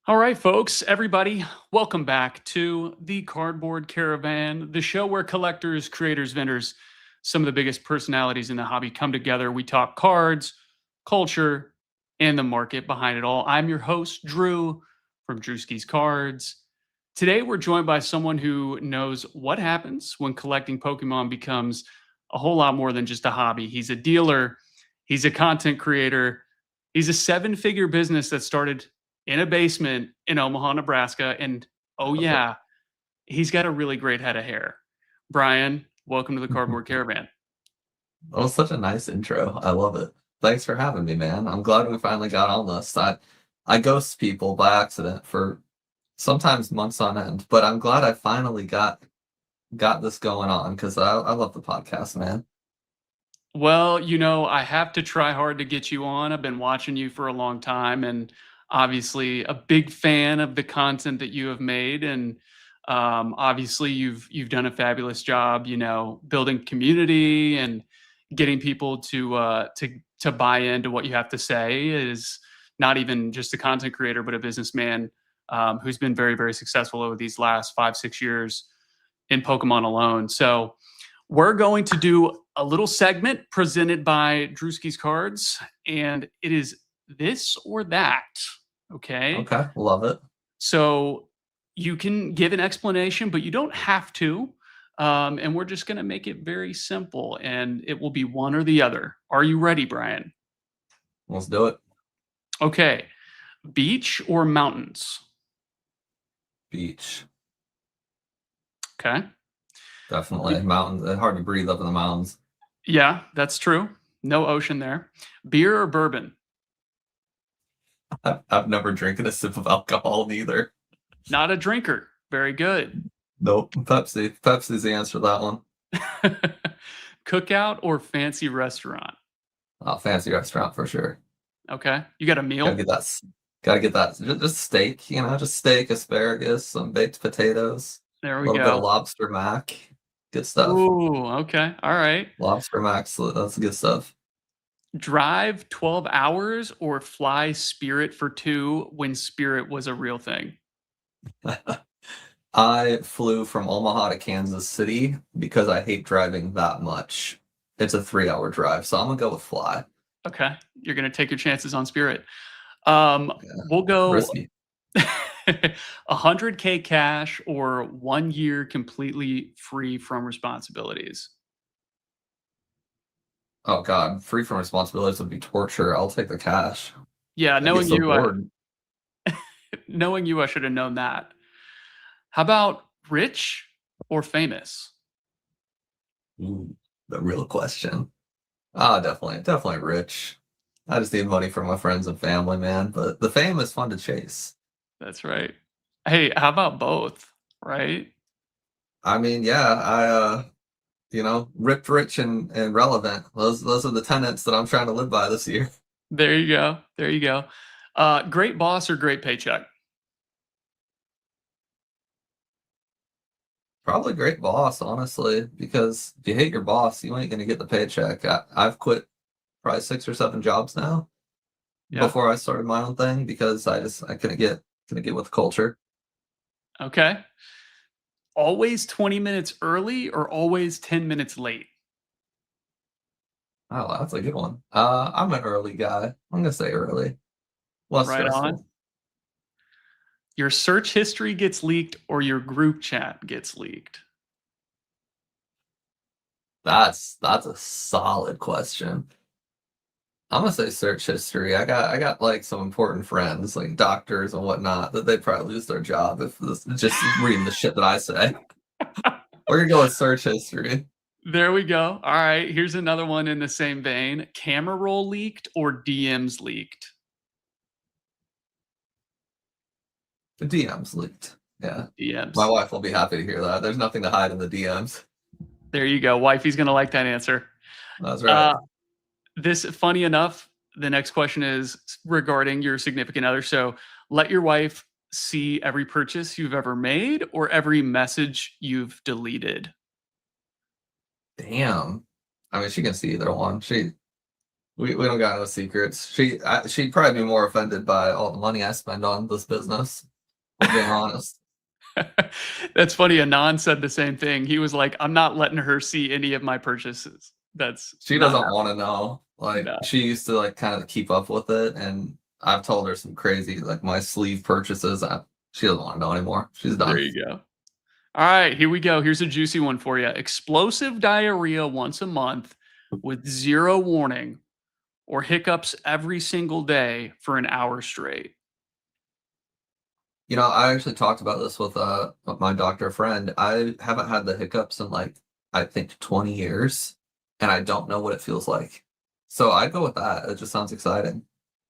All right, folks, everybody, welcome back to the Cardboard Caravan, the show where collectors, creators, vendors, some of the biggest personalities in the hobby come together. We talk cards, culture, and the market behind it all. I'm your host, Drew from Drewskis Cards. Today, we're joined by someone who knows what happens when collecting Pokemon becomes a whole lot more than just a hobby. He's a dealer, he's a content creator, he's a seven-figure business that started in a basement in Omaha, Nebraska. And oh, yeah, he's got a really great head of hair. Brian, welcome to the Cardboard Caravan. That was such a nice intro. I love it. Thanks for having me, man. I'm glad we finally got on this. I ghost people by accident for sometimes months on end, but I'm glad I finally got this going on because I love the podcast, man. Well, I have to try hard to get you on. I've been watching you for a long time and obviously a big fan of the content that you have made. And obviously you've done a fabulous job, building community and getting people to buy into what you have to say is not even just a content creator, but a businessman who's been very, very successful over these last 5, 6 years in Pokemon alone. So we're going to do a little segment presented by Drewskis Cards, and it is this or that. Okay. Okay, love it. So you can give an explanation, but you don't have to. And we're just going to make it very simple, and it will be one or the other. Are you ready, Brian? Let's do it. Okay. Beach or mountains? Beach. Okay. Definitely. Mountains. It's hard to breathe up in the mountains. Yeah, that's true. No ocean there. Beer or bourbon? I've never drinking a sip of alcohol neither. Not a drinker. Very good. Nope. Pepsi. Pepsi's the answer to that one. Cookout or fancy restaurant? Fancy restaurant for sure. Okay. You got a Gotta meal? get that. Gotta get that. Just steak, just steak, asparagus, some baked potatoes, There a we little bit of go. lobster mac. Good stuff. Ooh, okay. All right. Lobster mac, that's good stuff. Drive 12 hours or fly Spirit for 2 when Spirit was a real thing? I flew from Omaha to Kansas City because I hate driving that much. It's a 3-hour drive, so I'm gonna go with fly. Okay. You're going to take your chances on Spirit. Yeah, We'll go risky. 100K cash or 1 year completely free from responsibilities? Oh God, free from responsibilities would be torture. I'll take the cash. Yeah, I get knowing so you, I bored. knowing you, I should have known that. How about rich or famous? Ooh, the real question. Definitely rich. I just need money for my friends and family, man. But the fame is fun to chase. That's right. Hey, how about both? Right? I mean, yeah, ripped, rich, and relevant. Those are the tenets that I'm trying to live by this year. There you go. There you go. Great boss or great paycheck? Probably great boss, honestly, because if you hate your boss, you ain't gonna get the paycheck. I've quit probably 6 or 7 jobs now Yeah. before I started my own thing because I couldn't get with the culture. Okay. Always 20 minutes early or always 10 minutes late? Oh, that's a good one. I'm an early guy. I'm gonna say early. Less Right on. stressful. Your search history gets leaked or your group chat gets leaked? That's a solid question. I'm gonna say search history. I got like some important friends, like doctors and whatnot, that they'd probably lose their job if this just reading the shit that I say. We're gonna go with search history. There we go. All right. Here's another one in the same vein. Camera roll leaked or DMs leaked? The DMs leaked. Yeah. My DMs. wife will be happy to hear that. There's nothing to hide in the DMs. There you go. Wifey's going to like that answer. That's right. Uh, this, funny enough, the next question is regarding your significant other. So let your wife see every purchase you've ever made or every message you've deleted? Damn. I mean, she can see either one. We don't got no secrets. She'd probably be more offended by all the money I spend on this business. If we're being honest. That's funny. Anon said the same thing. He was like, "I'm not letting her see any of my purchases." That's She not doesn't happening. want to know. Like No. she used to like kind of keep up with it, and I've told her some crazy like my sleeve purchases. She doesn't want to know anymore. She's There done. you go. All right, here we go. Here's a juicy one for you. Explosive diarrhea once a month with zero warning or hiccups every single day for an hour straight. You know, I actually talked about this with my doctor friend. I haven't had the hiccups in like I think 20 years, and I don't know what it feels like. So I'd go with that. It just sounds exciting.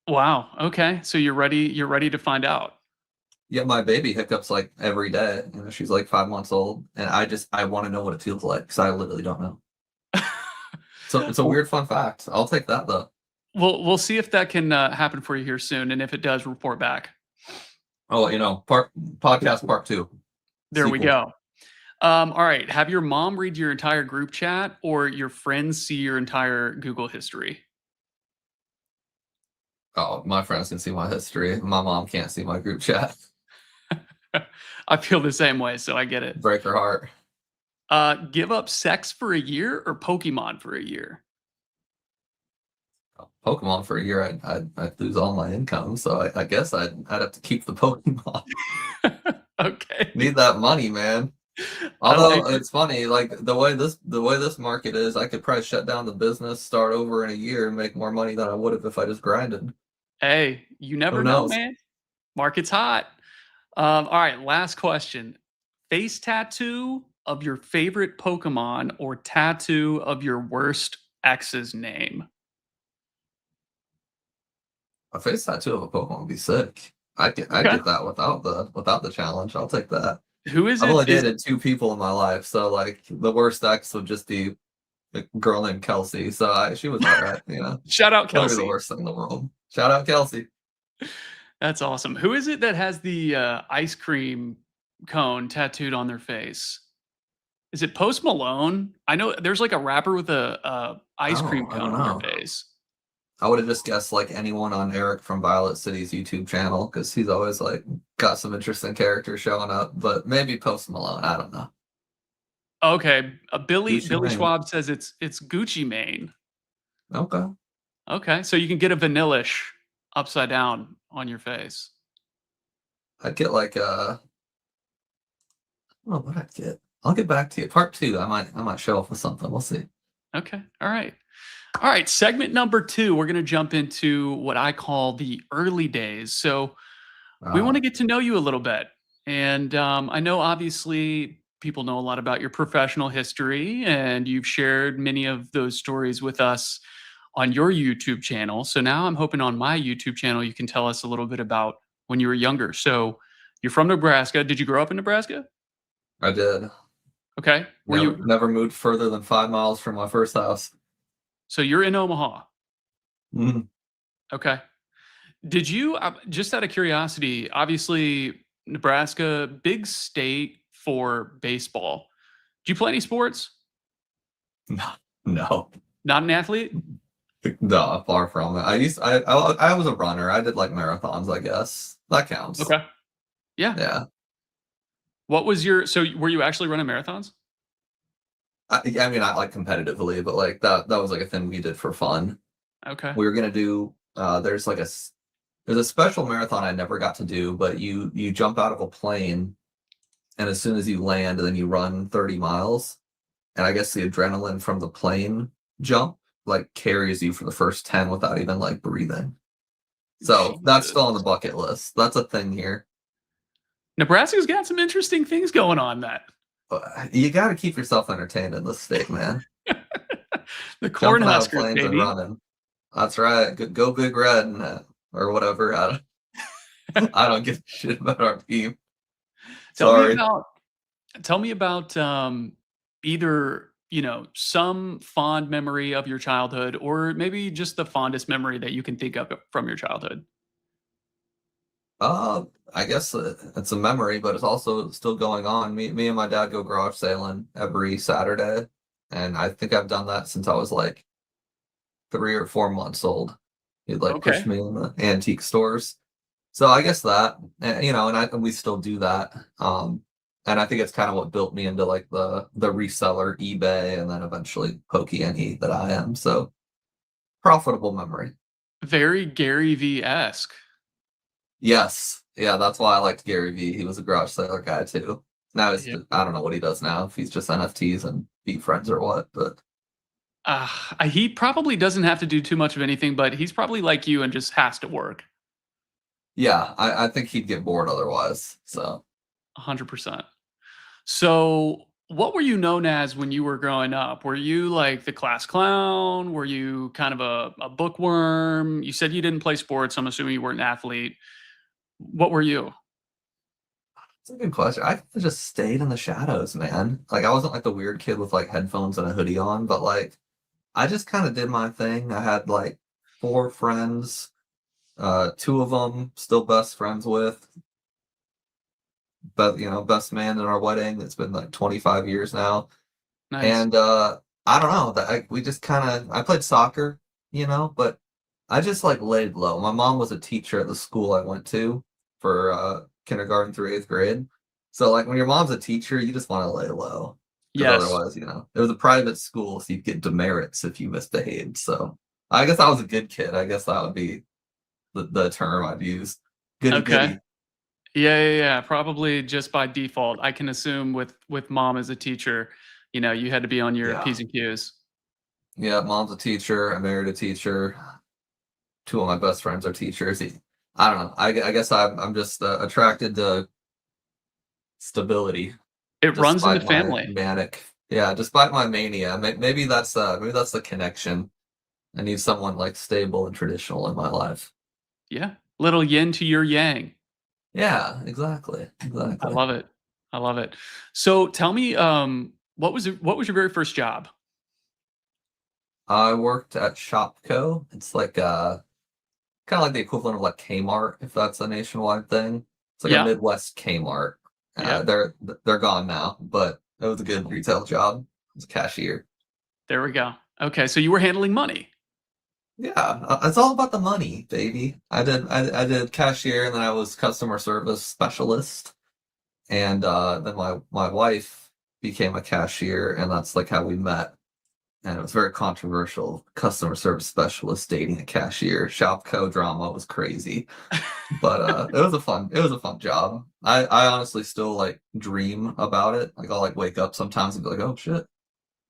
Wow. Okay. So you're ready to find out. Yeah, my baby hiccups like every day. You know, she's like 5 months old, and I want to know what it feels like because I literally don't know. So it's a Well, weird fun fact. I'll take that though. we'll see if that can happen for you here soon, and if it does, report back. Oh, part podcast part two There we sequel. go. All right. Have your mom read your entire group chat or your friends see your entire Google history? Oh, my friends can see my history. My mom can't see my group chat. I feel the same way, so I get it. Break her heart. Give up sex for a year or Pokemon for a year? Pokemon for a year, I'd lose all my income. So I guess I'd have to keep the Pokemon. Okay. Need that money, man. I like Although it. it's funny, like the way this market is, I could probably shut down the business, start over in a year, and make more money than I would have if I just grinded. Hey, you Who never know, knows? man. Market's hot. All right, last question. Face tattoo of your favorite Pokemon or tattoo of your worst ex's name? A face tattoo of a Pokemon would be sick. I'd Okay. get that without the challenge. I'll take that. Who is I've it? only dated two people in my life, so like the worst ex would just be a girl named Kelsey. So she was all right, you know. Shout out Wouldn't be the Kelsey. worst thing in the world. Shout out Kelsey. That's awesome. Who is it that has the ice cream cone tattooed on their face? Is it Post Malone? I know there's like a rapper with a ice cream Oh, I don't cone on their know. face. I would have just guessed like anyone on Eric from Violet City's YouTube channel because he's always like got some interesting characters showing up. But maybe Post Malone. I don't know. Okay, Gucci Billy Mane. Schwab says it's Gucci Mane. Okay. Okay, so you can get a vanillish upside down on your face. I'd get like I don't know what I'd get. I'll get back to you. Part two. I might show up with something. We'll see. Okay, all right. All right, segment number 2, we're gonna jump into what I call the early days. So we want Uh, to get to know you a little bit. And I know obviously people know a lot about your professional history, and you've shared many of those stories with us on your YouTube channel. So now I'm hoping on my YouTube channel, you can tell us a little bit about when you were younger. So you're from Nebraska. Did you grow up in Nebraska? I did. Okay. Were Never you, never moved further than 5 miles from my first house. so you're in Omaha. Mhm. Okay. Did you, just out of curiosity, obviously Nebraska, big state for baseball. Do you play any sports? No, no, Not an athlete? no, far from it. I was a runner. I did like marathons, I guess. That counts. Okay. Yeah. Yeah. What was your so were you actually running marathons? I mean, not like competitively, but like that was like a thing we did for fun. Okay. We were gonna do there's a special marathon I never got to do, but you jump out of a plane and as soon as you land, then you run 30 miles. And I guess the adrenaline from the plane jump like carries you for the first 10 without even like breathing. So that's Jesus. still on the bucket list. That's a thing here. Nebraska's got some interesting things going on that. But you got to keep yourself entertained in this state, man. The Jumping out of Cornhuskers, planes and baby. running. That's right. Go Big Red or whatever. I don't give a shit about our team. Tell me Sorry. about either, some fond memory of your childhood or maybe just the fondest memory that you can think of from your childhood. I guess it's a memory, but it's also still going on. Me and my dad go garage sailing every Saturday, and I think I've done that since I was like 3 or 4 months old. He'd like push Okay. me in the antique stores. So I guess that, and we still do that. And I think it's kind of what built me into like the reseller eBay and then eventually PokeNE that I am. So profitable memory. Very Gary V-esque. Yes. Yeah, that's why I liked Gary Vee. He was a garage sailor guy too. Now Yeah. I don't know what he does now, if he's just NFTs and beat friends or what, but He probably doesn't have to do too much of anything, but he's probably like you and just has to work. yeah, I think he'd get bored otherwise. So 100%. So, what were you known as when you were growing up? Were you like the class clown? Were you kind of a bookworm? You said you didn't play sports. I'm assuming you weren't an athlete. What were you? it's a good question. I just stayed in the shadows, man. Like I wasn't like the weird kid with like headphones and a hoodie on, but like I just kind of did my thing. I had like 4 friends, two of them still best friends with, but best man in our wedding. It's been like 25 years now. Nice. And I don't know that we just kind of I played soccer, but I just like laid low. My mom was a teacher at the school I went to for kindergarten through 8th grade. So like when your mom's a teacher, you just want to lay low because Yes. otherwise, it was a private school, so you'd get demerits if you misbehaved. So I guess I was a good kid. I guess that would be the term I'd use. Goody Okay. goody. Yeah. Probably just by default. I can assume with mom as a teacher, you had to be on your Yeah. P's and Q's. Yeah, mom's a teacher. I married a teacher. Two of my best friends are teachers. I don't know. I guess I'm just attracted to stability, It runs in the despite my family. manic. Yeah, despite my mania. Maybe that's the connection. I need someone like stable and traditional in my life. Yeah. Little yin to your yang. Yeah, exactly, I exactly. love it. I love it. So tell me, what was your very first job? I worked at Shopco. It's like kind of like the equivalent of like Kmart, if that's a nationwide thing. It's like a Yeah. Midwest Kmart. Yep. They're gone now, but it was a good retail job. As a cashier. There we go. Okay, so you were handling money. Yeah, it's all about the money, baby. I did cashier, and then I was customer service specialist, and then my wife became a cashier, and that's like how we met. And it was very controversial. Customer service specialist dating a cashier. Shopco drama was crazy. But it was a fun job. I honestly still like dream about it. Like I'll like wake up sometimes and be like, oh shit,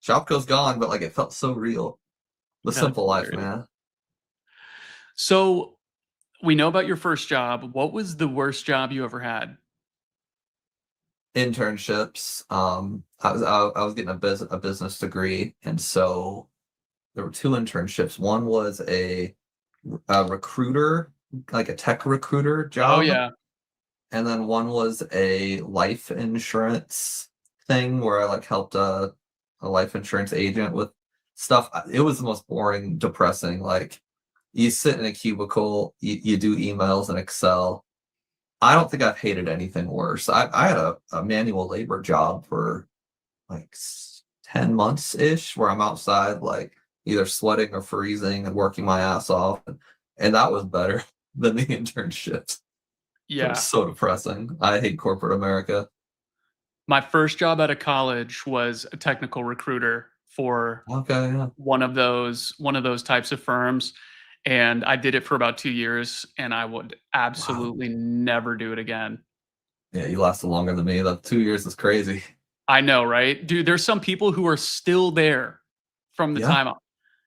Shopko's gone, but like it felt so real. The That's simple life, hilarious. man. So we know about your first job. What was the worst job you ever had? Internships. I was getting a business degree, and so there were 2 internships. One was a recruiter, like a tech recruiter Oh job, yeah. and then one was a life insurance thing where I like helped a life insurance agent with stuff. It was the most boring, depressing. Like you sit in a cubicle, you do emails in Excel. I don't think I've hated anything worse. I had a manual labor job for like 10 months ish where I'm outside, like either sweating or freezing and working my ass off. And that was better than the internships. It was Yeah. so depressing. I hate corporate America. My first job out of college was a technical recruiter for Okay, yeah. one of those types of firms, and I did it for about 2 years, and I would Wow. absolutely never do it again. Yeah, you lasted longer than me. That 2 years is crazy. I know, right? Dude, there's some people who are still there from the Yeah. time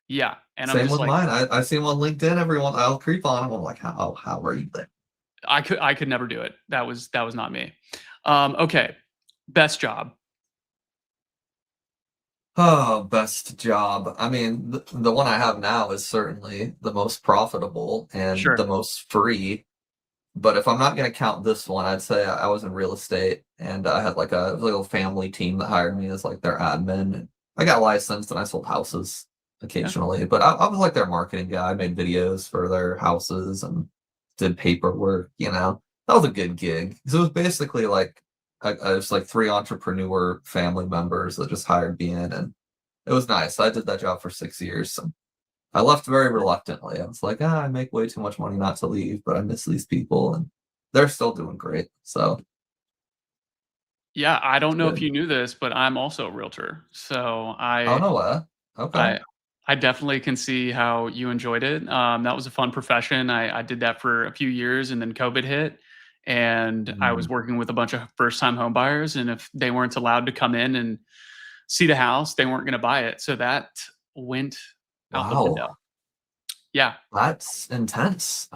yeah, and I'm Same just with like, mine. I see him on LinkedIn. Everyone, I'll creep on him. I'm like, how are you there? I could never do it. That was not me. Okay, best job. Oh, best job. I mean, the one I have now is certainly the most profitable and the Sure. most free. But if I'm not going to count this one, I'd say I was in real estate and I had like a little family team that hired me as like their admin. And I got licensed and I sold houses Yeah. occasionally, but I was like their marketing guy. I made videos for their houses and did paperwork. That was a good gig. So it was basically like I was like 3 entrepreneur family members that just hired me in, and it was nice. I did that job for 6 years. So I left very reluctantly. I was like, I make way too much money not to leave, but I miss these people, and they're still doing great. So Yeah, I it's don't know if good. you knew this, but I'm also a realtor. So Oh no way. Okay. I I definitely can see how you enjoyed it. That was a fun profession. I did that for a few years, and then COVID hit, and I was Mm, working with a bunch of first time home buyers. And if they weren't allowed to come in and see the house, they weren't going to buy it. So that went out the window. wow, Yeah, that's intense.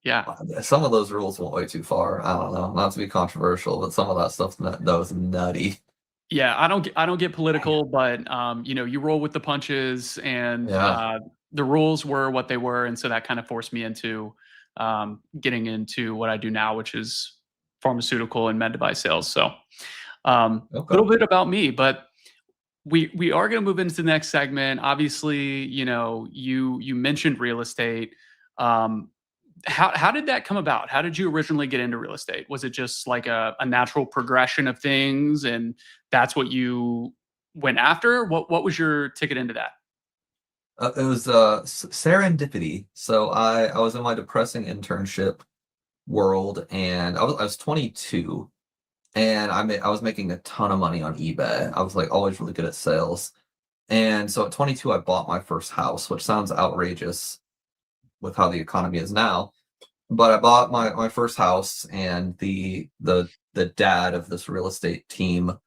yeah. Some of those rules went way too far. I don't know, not to be controversial, but some of that stuff that was nutty. Yeah, I don't get Damn. political, but, you know, you roll with the punches, and, Yeah. the rules were what they were, and so that kind of forced me into, getting into what I do now, which is pharmaceutical and med device sales. So, Okay. little bit about me, but we are gonna move into the next segment. Obviously, you know, you mentioned real estate. Um, how did that come about? How did you originally get into real estate? Was it just like a natural progression of things, and that's what you went after? What was your ticket into that? It was serendipity. So I was in my depressing internship world, and I was 22, and I was making a ton of money on eBay. I was like always really good at sales. And so at 22, I bought my first house, which sounds outrageous with how the economy is now. But I bought my first house, and the dad of this real estate team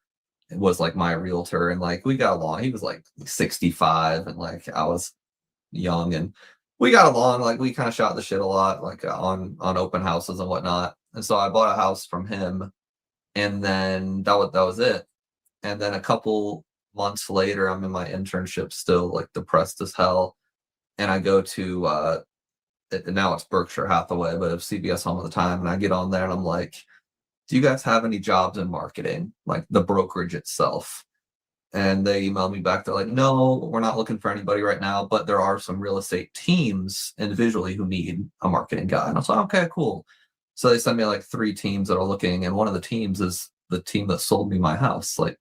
was like my realtor, and like we got along. He was like 65, and like I was young, and we got along. Like we kind of shot the shit a lot, like on open houses and whatnot. And so I bought a house from him, and then that was it. And then a couple months later, I'm in my internship, still like depressed as hell, and I go to now it's Berkshire Hathaway, but it was CBS Home at the time, and I get on there and I'm like, "Do you guys have any jobs in marketing, like the brokerage itself?" And they emailed me back. They're like, "No, we're not looking for anybody right now, but there are some real estate teams individually who need a marketing guy." And I was like, "Okay, cool." So they sent me like three teams that are looking, and one of the teams is the team that sold me my house like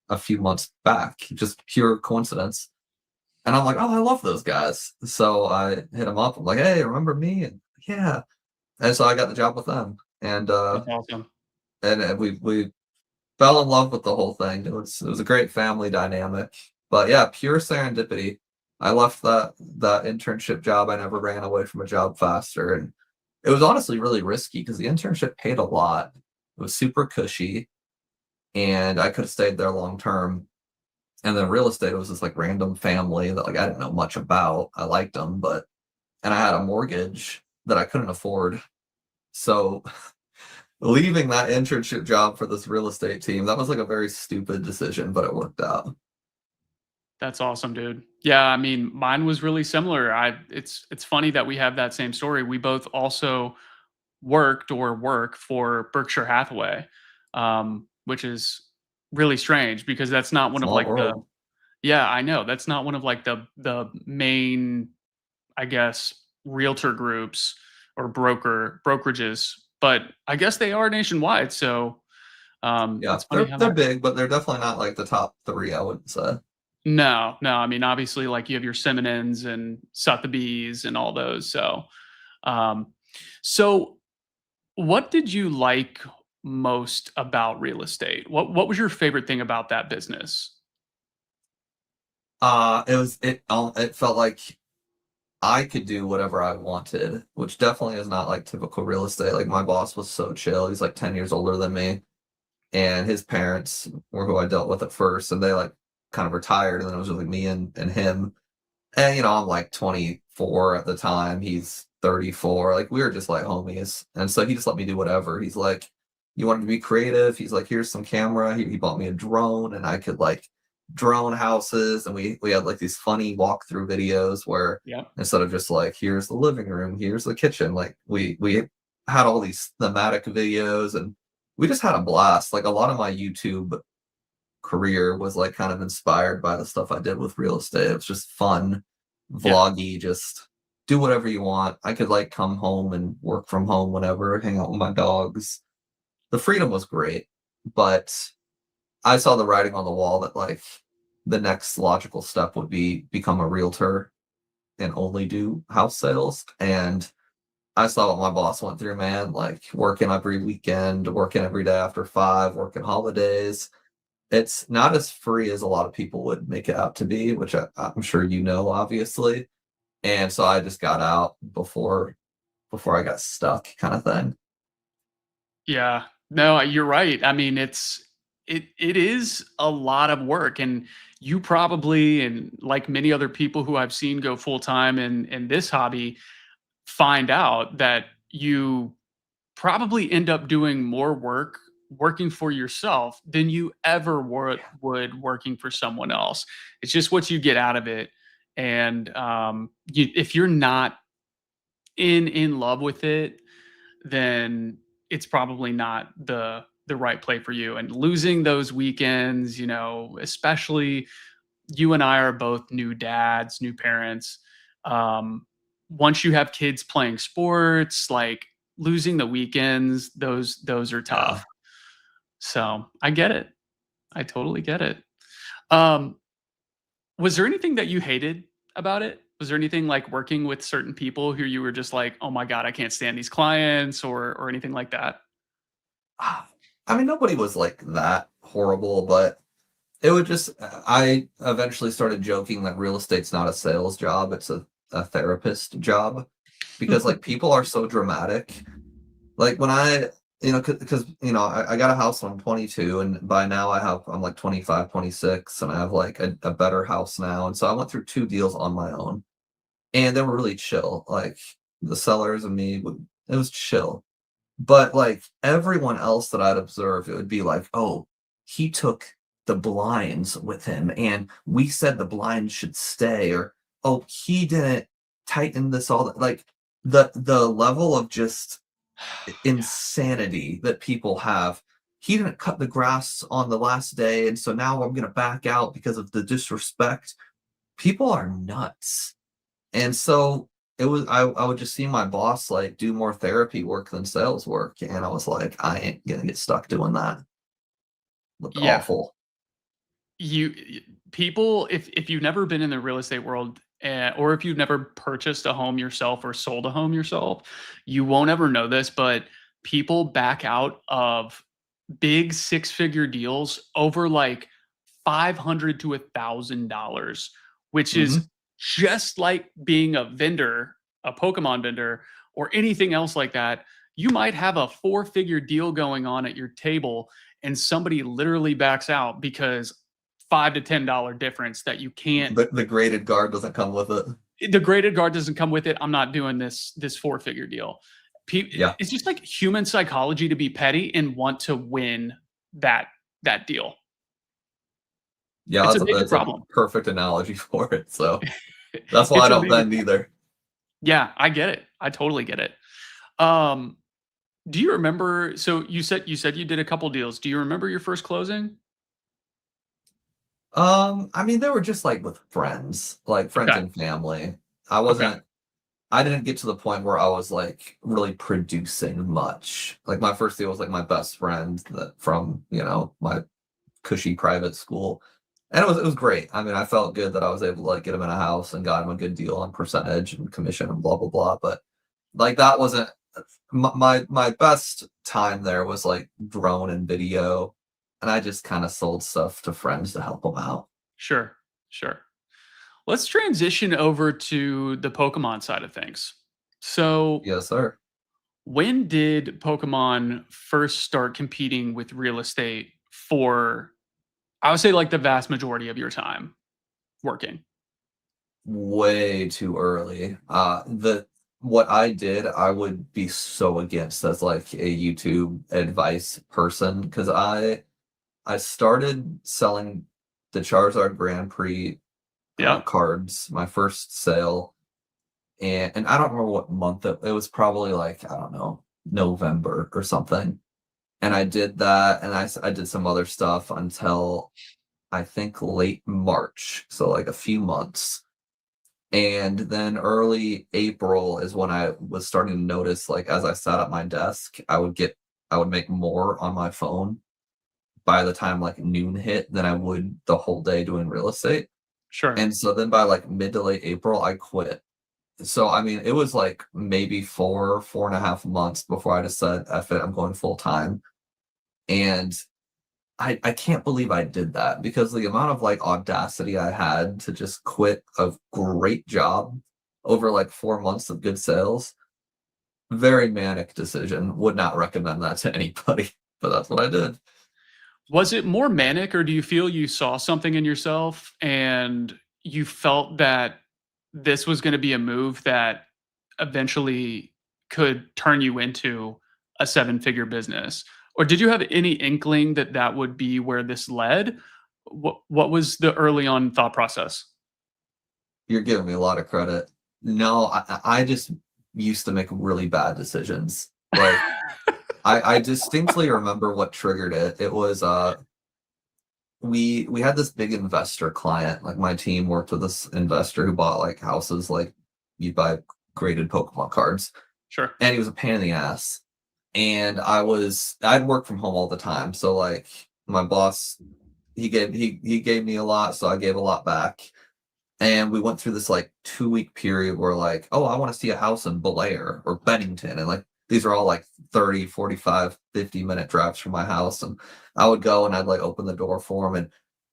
a few months back. Just pure coincidence. And I'm like, "Oh, I love those guys." So I hit them up. I'm like, "Hey, remember me?" And yeah. And so I got the job with them. And That's awesome. we fell in love with the whole thing. It was a great family dynamic. But yeah, pure serendipity. I left that internship job. I never ran away from a job faster. And it was honestly really risky because the internship paid a lot. It was super cushy, and I could have stayed there long term. And then real estate was this like random family that like I didn't know much about. I liked them, but and I had a mortgage that I couldn't afford. So leaving that internship job for this real estate team, that was like a very stupid decision, but it worked out. That's awesome, dude. Yeah, I mean, mine was really similar. It's funny that we have that same story. We both also worked or work for Berkshire Hathaway, which is really strange because that's not one of Small like the world. yeah, I know. That's not one of like the main, I guess, realtor groups or brokerages, but I guess they are nationwide. So Yeah, it's funny they're how they're that. big, but they're definitely not like the top three, I wouldn't say. No, no. I mean, obviously, like you have your Simonens and Sotheby's and all those. Um, so what did you like most about real estate? What was your favorite thing about that business? It felt like I could do whatever I wanted, which definitely is not like typical real estate. Like my boss was so chill. He's like 10 years older than me, and his parents were who I dealt with at first, and they like kind of retired, and then it was just like me and him. And I'm like 24 at the time. He's 34. Like we were just like homies. And so he just let me do whatever. He's like, "You want to be creative?" He's like, "Here's some camera." He bought me a drone, and I could like drone houses, and we had like these funny walkthrough videos where Yeah. instead of just like, "Here's the living room, here's the kitchen," like we had all these thematic videos, and we just had a blast. Like a lot of my YouTube career was like kind of inspired by the stuff I did with real estate. It was just fun, Yeah. vloggy, just do whatever you want. I could like come home and work from home whenever, hang out with my dogs. The freedom was great, but I saw the writing on the wall that like the next logical step would be become a realtor. and only do house sales. And I saw what my boss went through, man, like working every weekend, working every day after 5, working holidays. It's not as free as a lot of people would make it out to be, which I'm sure you know, obviously. And so I just got out before I got stuck, kind of thing. Yeah. No, you're right. I mean, it is a lot of work, and you probably, and like many other people who I've seen go full time in this hobby, find out that you probably end up doing more work working for yourself than you ever would working for someone else. It's just what you get out of it. And if you're not in love with it, then it's probably not the right play for you. And losing those weekends, especially, you and I are both new dads, new parents. Um, Once you have kids playing sports, like losing the weekends, those are Yeah. tough. So I get it. I totally get it. Um, was there anything that you hated about it? Was there anything like working with certain people who you were just like, oh my God, I can't stand these clients, or anything like that? Ah, I mean, nobody was like that horrible, but it would just, I eventually started joking that real estate's not a sales job, it's a therapist job because like people are so dramatic. Like when because I got a house when I'm 22, and by now I'm like 25, 26, and I have like a better house now. And so I went through 2 deals on my own, and they were really chill. Like the sellers and me it was chill. But like everyone else that I'd observed, it would be like, oh, he took the blinds with him, and we said the blinds should stay, or oh, he didn't tighten this all like the level of just Yeah. insanity that people have. He didn't cut the grass on the last day, and so now I'm gonna back out because of the disrespect. People are nuts. And so I would just see my boss like do more therapy work than sales work. And I was like, I ain't gonna get stuck doing that. Looked Yeah. awful. People, if you've never been in the real estate world, or if you've never purchased a home yourself or sold a home yourself, you won't ever know this, but people back out of big six-figure deals over like 500 to $1,000, which Hmm. is just like being a vendor, a Pokemon vendor, or anything else like that. You might have a four-figure deal going on at your table, and somebody literally backs out because $5 to $10 difference that you can't. The graded guard doesn't come with it. The graded guard doesn't come with it. I'm not doing this four-figure deal. Yeah. It's just like human psychology to be petty and want to win that that deal. Yeah, It's a big that's a problem. perfect analogy for it. So that's why I It's a don't major bend problem. either. Yeah, I get it. I totally get it. Um, do you remember, so you said you did a couple deals. Do you remember your first closing? I mean, they were just like with friends, like friends Okay. and family. I Okay. wasn't I didn't get to the point where I was like really producing much. Like my first deal was like my best friend that from, my cushy private school. And it was great. I mean, I felt good that I was able to like get him in a house and got him a good deal on percentage and commission and blah blah blah. But like that wasn't my best time there was like drone and video. And I just kind of sold stuff to friends to help them out. Sure. Sure. Let's transition over to the Pokemon side of things. So, Yes, sir. when did Pokemon first start competing with real estate for, I would say, like the vast majority of your time working? Way too early. The what I did, I would be so against as like a YouTube advice person because I started selling the Charizard Grand Prix Yep. cards, my first sale, and I don't remember what month it was. Probably like I don't know November or something. And I did that, and I did some other stuff until I think late March, so like a few months. And then early April is when I was starting to notice, like, as I sat at my desk, I would make more on my phone by the time like noon hit than I would the whole day doing real estate. Sure. And so then by like mid to late April, I quit. So I mean, it was like maybe 4.5 months before I just said, "F it, I'm going full time." And I can't believe I did that because the amount of like audacity I had to just quit a great job over like 4 months of good sales. Very manic decision. Would not recommend that to anybody, but that's what I did. Was it more manic, or do you feel you saw something in yourself and you felt that this was going to be a move that eventually could turn you into a seven-figure business? Or did you have any inkling that that would be where this led? What was the early on thought process? You're giving me a lot of credit. No, I just used to make really bad decisions. Like I distinctly remember what triggered it. It was we had this big investor client. Like my team worked with this investor who bought like houses like you'd buy graded Pokemon cards. Sure. And he was a pain in the ass. And I'd work from home all the time. So like my boss, he gave me a lot, so I gave a lot back. And we went through this like 2 week period where like, oh, I want to see a house in Belair or Bennington. And like these are all like 30, 45, 50-minute drives from my house. And I would go and I'd like open the door for him. And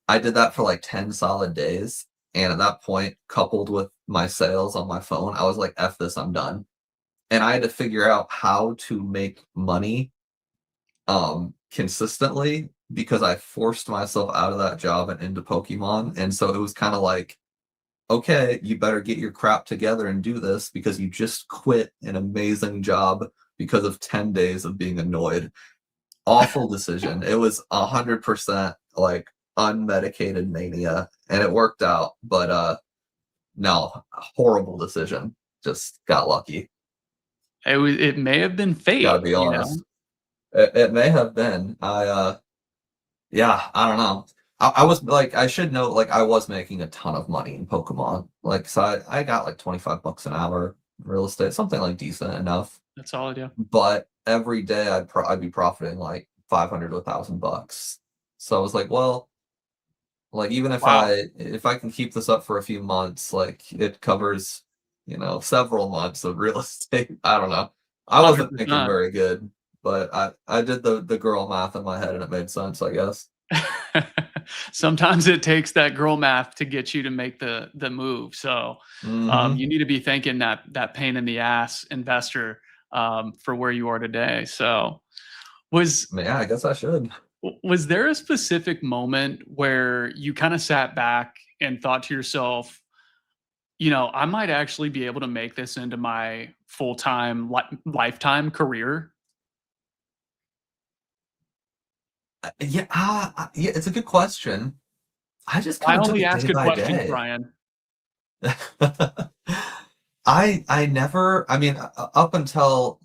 I did that for like 10 solid days. And at that point, coupled with my sales on my phone, I was like, F this, I'm done. And I had to figure out how to make money consistently because I forced myself out of that job and into Pokemon. And so it was kind of like, okay, you better get your crap together and do this because you just quit an amazing job because of 10 days of being annoyed. Awful decision. It was 100% like unmedicated mania and it worked out, but no, horrible decision. Just got lucky. It may have been Gotta fate, be you know? honest. It may have been. Yeah, I don't know. I was like, I should know, like, I was making a ton of money in Pokemon. Like, so I got like 25 bucks an hour in real estate, something like decent enough. That's solid, yeah. But every day I'd be profiting like 500 to 1,000 bucks. So I was like, well, like even Wow. if I can keep this up for a few months, like it covers, several months of real estate. I don't know. I wasn't thinking 100%. very good, but I did the girl math in my head and it made sense, I guess. Sometimes it takes that girl math to get you to make the move. So Hmm. you need to be thinking that pain in the ass investor for where you are today. So was Yeah, I guess I should. was there a specific moment where you kind of sat back and thought to yourself, I might actually be able to make this into my full-time lifetime career? Yeah, it's a good question. I just I kind of took only it ask day good by questions, day. Brian. I never, I mean, up until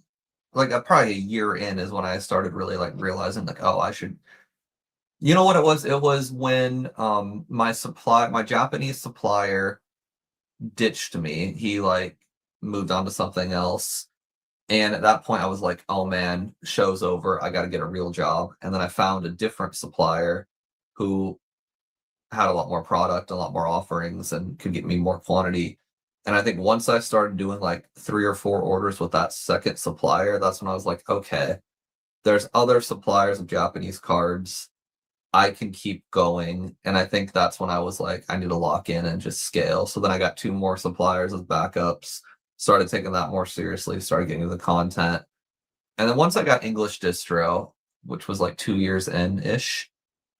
like probably a year in is when I started really like realizing like, oh, I should. You know what it was? It was when my Japanese supplier ditched me. He like moved on to something else. And at that point I was like, oh man, show's over. I got to get a real job. And then I found a different supplier who had a lot more product, a lot more offerings, and could get me more quantity. And I think once I started doing like 3 or 4 orders with that second supplier, that's when I was like, okay, there's other suppliers of Japanese cards. I can keep going. And I think that's when I was like, I need to lock in and just scale. So then I got 2 more suppliers as backups, started taking that more seriously, started getting into the content. And then once I got English distro, which was like 2 years in ish,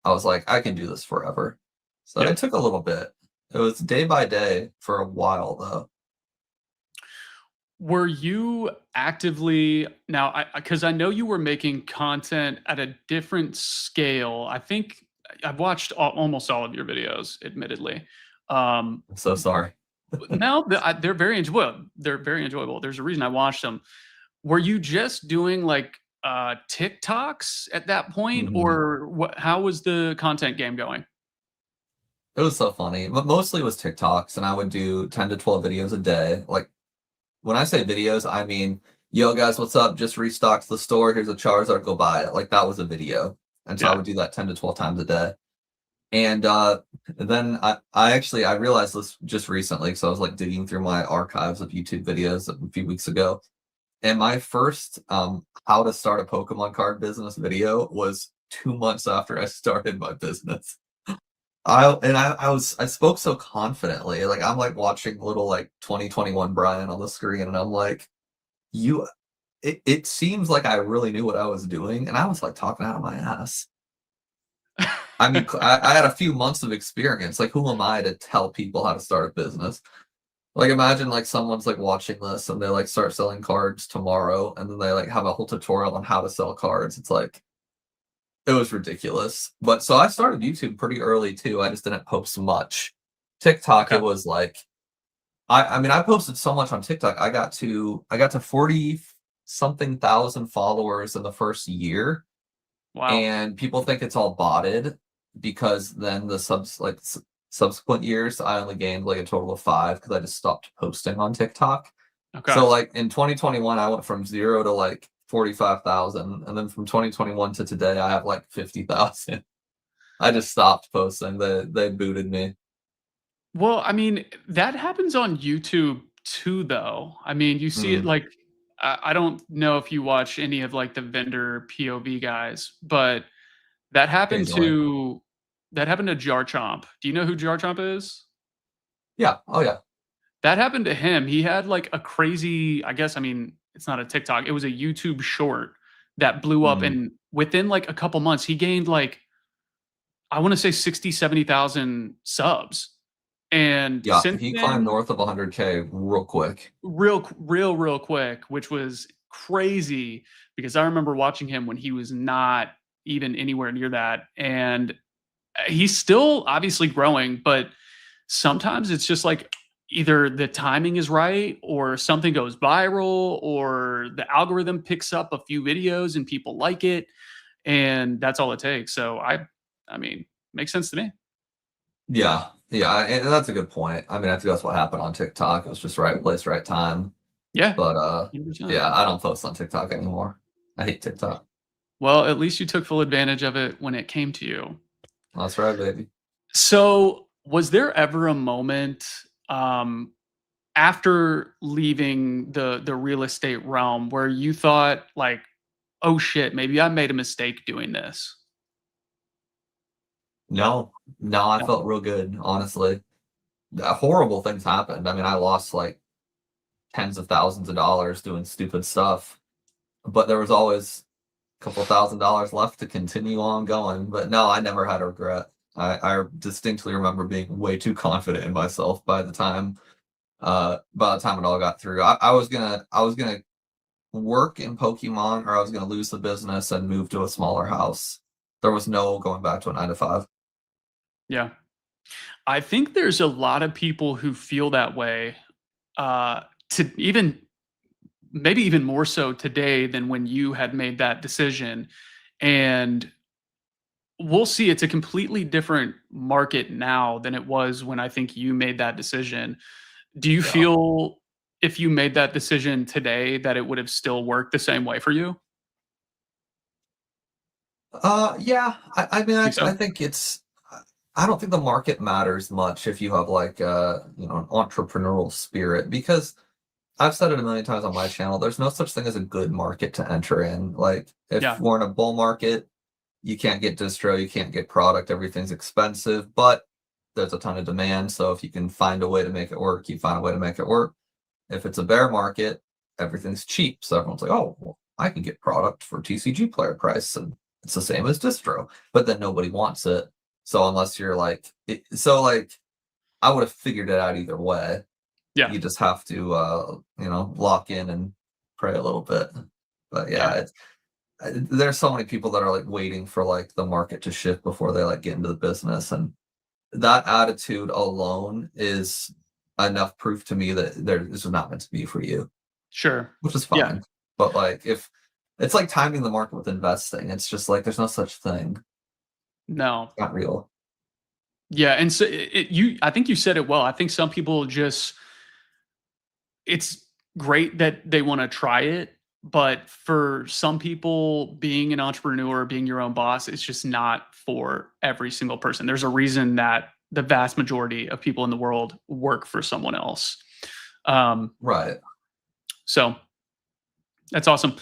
I was like, I can do this forever. So Yep. it took a little bit. It was day by day for a while though. Were you actively now? Because I know you were making content at a different scale. I think I've watched almost all of your videos, admittedly. Um, I'm so sorry. Now they're very enjoyable. They're very enjoyable. There's a reason I watched them. Were you just doing like TikToks at that point, Mhm. or what? How was the content game going? It was so funny. But mostly it was TikToks, and I would do 10 to 12 videos a day. Like when I say videos, I mean, yo guys, what's up? Just restocked the store. Here's a Charizard, go buy it. Like that was a video. And so I Yeah. would do that 10 to 12 times a day. And then I realized this just recently because I was like digging through my archives of YouTube videos a few weeks ago. And my first how to start a Pokemon card business video was 2 months after I started my business. I spoke so confidently. Like I'm like watching little like 2021 Brian on the screen, and I'm like, you it seems like I really knew what I was doing, and I was like talking out of my ass. I mean, I had a few months of experience. Like, who am I to tell people how to start a business? Like, imagine like someone's like watching this and they like start selling cards tomorrow, and then they like have a whole tutorial on how to sell cards. It's like it was ridiculous. But so I started YouTube pretty early too. I just didn't post much. TikTok, Okay. it was like I mean, I posted so much on TikTok. I got to 40 something thousand followers in the first year, Wow. and people think it's all botted because then the subsequent years I only gained like a total of 5 because I just stopped posting on TikTok. Okay. So like in 2021 I went from 0 to like 45,000, and then from 2021 to today I have like 50,000. I just stopped posting. They booted me. Well, I mean, that happens on YouTube too, though. I mean, you see it Mm, like I don't know if you watch any of like the vendor POV guys, but that happened occasionally. to that happened to Jar Chomp. Do you know who Jar Chomp is? Yeah. Oh yeah. That happened to him. He had like a crazy, I guess, I mean, it's not a TikTok. It was a YouTube short that blew up, Mm. and within like a couple months, he gained like I want to say 60, 70,000 subs. And Yeah, since he climbed then, north of 100K real quick. real quick, which was crazy because I remember watching him when he was not even anywhere near that. And he's still obviously growing, but sometimes it's just like either the timing is right or something goes viral or the algorithm picks up a few videos and people like it. And that's all it takes. So I mean, makes sense to me. Yeah, yeah, and that's a good point. I mean, I think that's what happened on TikTok. It was just right place, right time. Yeah. But 100%. yeah, I don't post on TikTok anymore. I hate TikTok. Well, at least you took full advantage of it when it came to you. That's right, baby. So, was there ever a moment um, after leaving the real estate realm where you thought like, "Oh shit, maybe I made a mistake doing this"? No, no, I No. felt real good, honestly. Horrible things happened. I mean, I lost like tens of thousands of dollars doing stupid stuff, but there was always a couple $1,000s left to continue on going. But no, I never had a regret. I distinctly remember being way too confident in myself by the time it all got through. I was gonna work in Pokemon, or I was gonna lose the business and move to a smaller house. There was no going back to a 9 to 5. Yeah. I think there's a lot of people who feel that way, uh, to even maybe even more so today than when you had made that decision. And we'll see, it's a completely different market now than it was when I think you made that decision. Do you Yeah. feel if you made that decision today that it would have still worked the same way for you? Yeah. I mean, Think I so? think I don't think the market matters much if you have like an entrepreneurial spirit, because I've said it a million times on my channel. There's no such thing as a good market to enter in. Like if Yeah, we're in a bull market, you can't get distro, you can't get product, everything's expensive, but there's a ton of demand. So if you can find a way to make it work, you find a way to make it work. If it's a bear market, everything's cheap. So everyone's like, oh, well, I can get product for TCG player price, and it's the same as distro, but then nobody wants it. So unless you're like, I would have figured it out either way. yeah, You just have to, lock in and pray a little bit. But yeah, yeah, there's so many people that are like waiting for like the market to shift before they like get into the business, and that attitude alone is enough proof to me that this is not meant to be for you, sure. which is Yeah, fine. But like if it's like timing the market with investing, it's just like there's no such thing. no. It's not real. Yeah, and so you I think you said it well. I think some people just it's great that they wanna try it, But for some people, being an entrepreneur, being your own boss, it's just not for every single person. There's a reason that the vast majority of people in the world work for someone else. Um, Right. so that's awesome.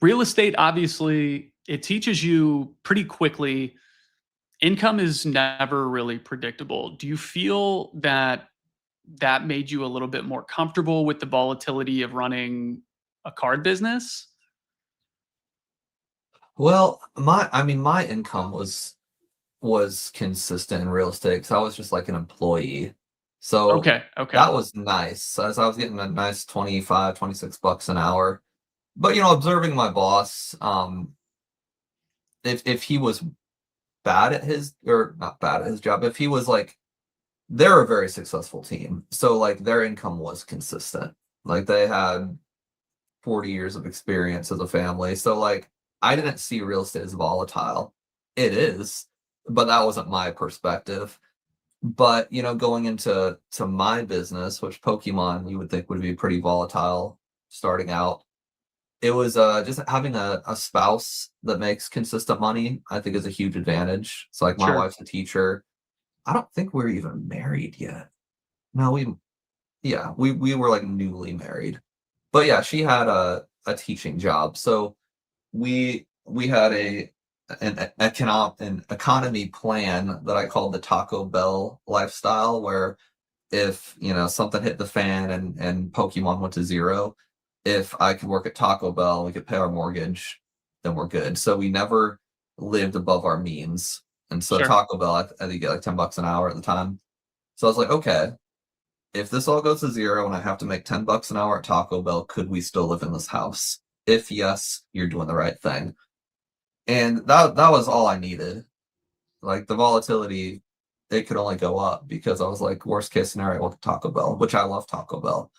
Real estate, obviously, it teaches you pretty quickly. Income is never really predictable. Do you feel that that made you a little bit more comfortable with the volatility of running a card business? Well, my income was consistent in real estate because I was just like an employee. So Okay, okay, that was nice. As I was getting a nice 25, 26 bucks an hour. But observing my boss, if he was bad at his or not bad at his job, if he was like they're a very successful team. So like their income was consistent. Like they had 40 years of experience as a family. So like I didn't see real estate as volatile. It is, but that wasn't my perspective. But going into my business, which Pokemon you would think would be pretty volatile starting out, it was just having a spouse that makes consistent money, I think is a huge advantage. So like my sure. wife's a teacher. I don't think we're even married yet. No, yeah, we were like newly married. But yeah, she had a teaching job. So we had an economy plan that I called the Taco Bell lifestyle, where if something hit the fan and Pokemon went to zero, if I could work at Taco Bell, we could pay our mortgage, then we're good. So we never lived above our means. And so Sure. Taco Bell, I think you get like $10 an hour at the time. So I was like, okay, if this all goes to zero and I have to make $10 an hour at Taco Bell, could we still live in this house? If yes, you're doing the right thing. And that was all I needed. Like the volatility, it could only go up because I was like, worst case scenario, look at Taco Bell, which I love Taco Bell,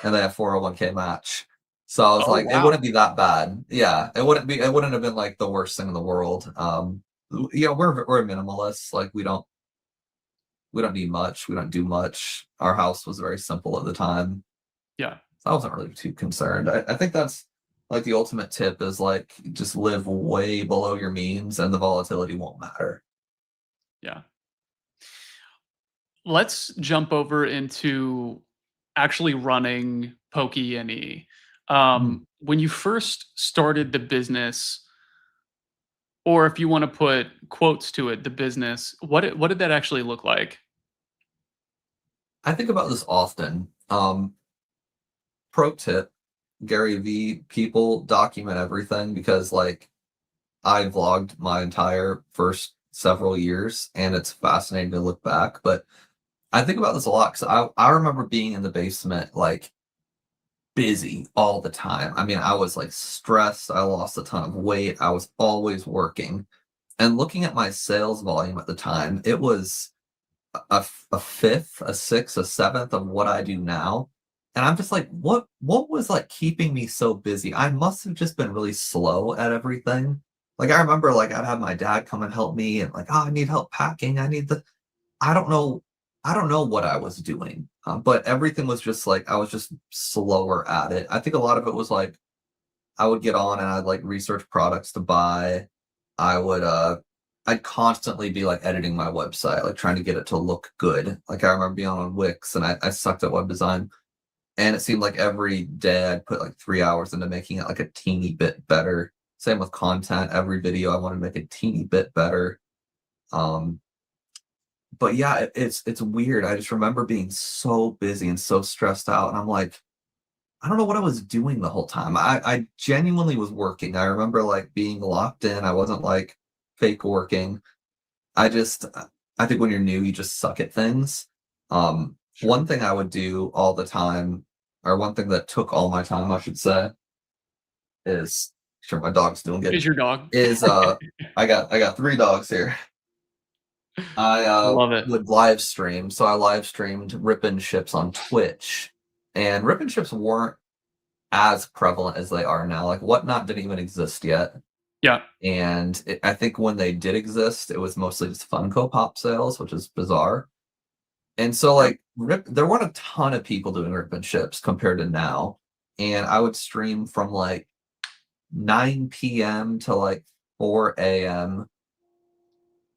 and they have 401k match. So I was Oh, like, it wow. wouldn't be that bad. Yeah, it wouldn't have been like the worst thing in the world. We're minimalists. Like we don't need much. We don't do much. Our house was very simple at the time. Yeah, So I wasn't really too concerned. I think that's like the ultimate tip is like just live way below your means and the volatility won't matter. yeah. Let's jump over into actually running PokeNE. Mm. When you first started the business, or if you want to put quotes to it, the business, what did that actually look like? I think about this often. Pro tip, Gary V, people document everything because like I vlogged my entire first several years and it's fascinating to look back. But I think about this a lot because I remember being in the basement like busy all the time. I mean, I was like stressed. I lost a ton of weight. I was always working. And looking at my sales volume at the time, it was a fifth, a sixth, a seventh of what I do now. And I'm just like, what was like keeping me so busy? I must have just been really slow at everything. Like I remember like I'd have my dad come and help me and like, oh, I need help packing. I don't know I don't know what I was doing. But everything was just like I was just slower at it. I think a lot of it was like I would get on and I'd like research products to buy. I would I'd constantly be like editing my website, like trying to get it to look good. Like I remember being on Wix and I sucked at web design. And it seemed like every day I'd put like 3 hours into making it like a teeny bit better. Same with content. Every video I wanted to make a teeny bit better. Um, but yeah, it's weird. I just remember being so busy and so stressed out. And I'm like, I don't know what I was doing the whole time. I genuinely was working. I remember like being locked in. I wasn't like fake working. I just I think when you're new, you just suck at things. Sure. One thing I would do all the time, or one thing that took all my time, I should say, is sure my dog's doing good. Is your dog? Is I got three dogs here. I Love it. would live stream. So I live streamed rip and ships on Twitch. And rip and ships weren't as prevalent as they are now. Like Whatnot didn't even exist yet. Yeah. And I think when they did exist, it was mostly just Funko Pop sales, which is bizarre. And so Yep. like there weren't a ton of people doing rip and ships compared to now. And I would stream from like 9 p.m. to like 4 a.m.,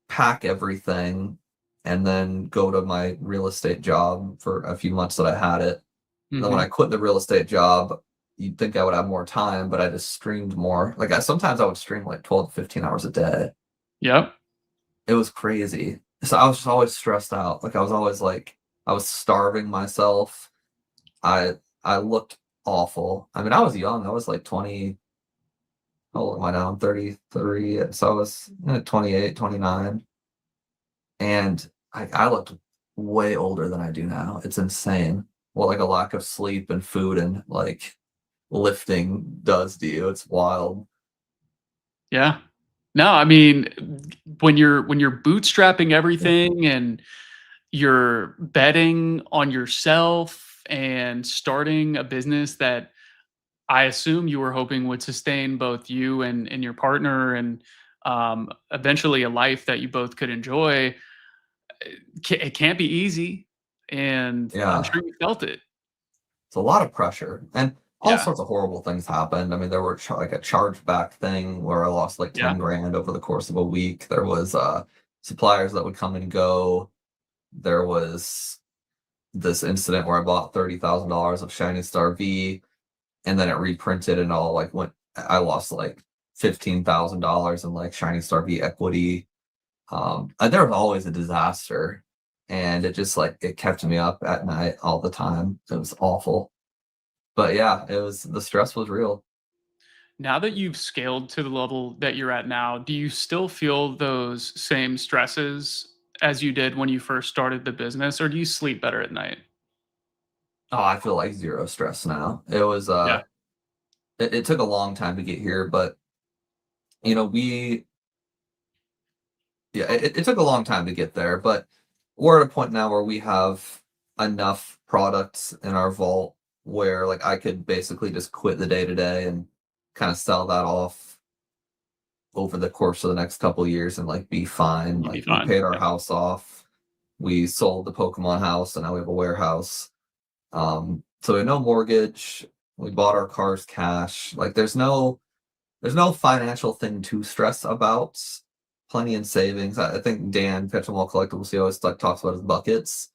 pack everything, and then go to my real estate job for a few months that I had it. And then when Hmm. I quit the real estate job, you'd think I would have more time, but I just streamed more. Like sometimes I would stream like 12 to 15 hours a day. Yep. It was crazy. So I was just always stressed out. Like I was always like I was starving myself. I looked awful. I mean, I was young. I was like 20. How old am I now? I'm 33. So I was 28, 29. And I looked way older than I do now. It's insane what like a lack of sleep and food and like lifting does to you. It's wild. Yeah. No, I mean, when you're bootstrapping everything and you're betting on yourself and starting a business that I assume you were hoping would sustain both you and your partner and eventually a life that you both could enjoy. It can't be easy, and I'm Yeah. sure you felt it. It's a lot of pressure, and all Yeah, sorts of horrible things happened. I mean, there were like a chargeback thing where I lost like yeah, 10 grand over the course of a week. There was suppliers that would come and go. There was this incident where I bought $30,000 of Shiny Star V, and then it reprinted and all like went. I lost like $15,000 in like Shiny Star V equity. And there was always a disaster, and it just like it kept me up at night all the time. It was awful. But yeah, it was the stress was real. now that you've scaled to the level that you're at now, do you still feel those same stresses as you did when you first started the business, or do you sleep better at night? Oh, I feel like zero stress now. It was Yeah, it took a long time to get here, but you know, we yeah, it took a long time to get there, but we're at a point now where we have enough products in our vault where like I could basically just quit the day to day and kind of sell that off over the course of the next couple years and like be fine. you'd be Like we fine. paid our Yeah, house off, we sold the Pokemon house, and now we have a warehouse. So we have no mortgage. We bought our cars cash. Like there's no financial thing to stress about. Plenty in savings. I think Dan Catch 'em All Collectibles, he always like talks about his buckets.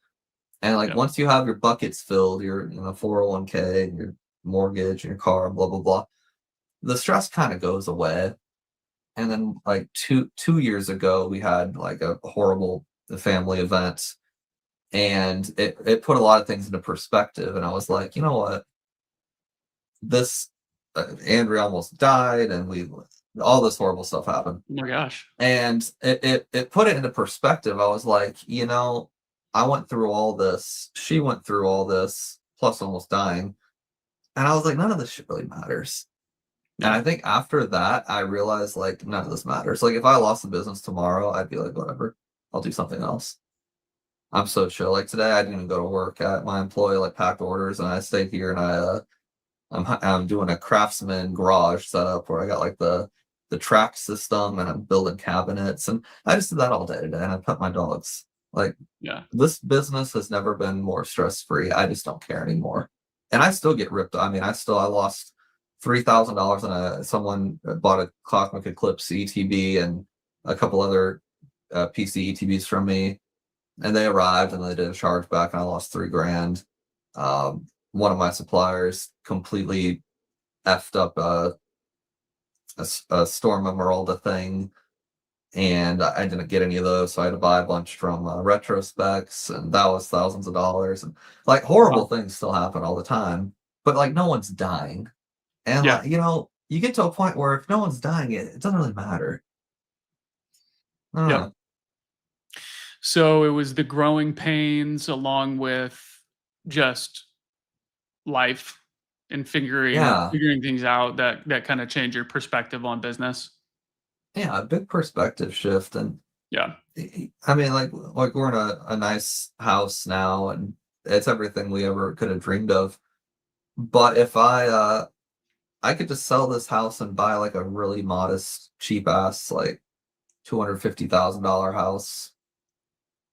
And like yeah, once you have your buckets filled, your 401k and your mortgage and your car, blah blah blah, the stress kind of goes away. And then like two years ago, we had like a horrible family event, and it put a lot of things into perspective. And I was like, you know what, this Andrea almost died, and we all this horrible stuff happened, oh my gosh. and it put it into perspective. I was like, I went through all this, she went through all this, plus almost dying, and I was like, none of this shit really matters. And Yeah, I think after that, I realized like none of this matters. Like if I lost the business tomorrow, I'd be like, whatever, I'll do something else. I'm so chill. Like today, I didn't even go to work. At my employee like packed orders, and I stayed here, and I'm doing a craftsman garage setup where I got like the track system, and I'm building cabinets, and I just did that all day today, and I pet my dogs. Like yeah, this business has never been more stress free. I just don't care anymore, and I still get ripped. I mean, I lost $3,000 on someone bought a Cosmic Eclipse ETB and a couple other PC ETBs from me, and they arrived and they did a chargeback, and I lost 3 grand. One of my suppliers completely effed up a Storm Emeralda thing, and I didn't get any of those, so I had to buy a bunch from Retrospecs, and that was thousands of dollars. And like horrible wow, things still happen all the time, but like no one's dying. And yeah, like, you get to a point where if no one's dying, it doesn't really matter. I don't yep. know. So it was the growing pains along with just life and figuring Yeah. figuring things out that kind of change your perspective on business. Yeah, a big perspective shift. And Yeah. I mean, like we're in a nice house now, and it's everything we ever could have dreamed of. But if I could just sell this house and buy like a really modest, cheap ass, like $250,000 house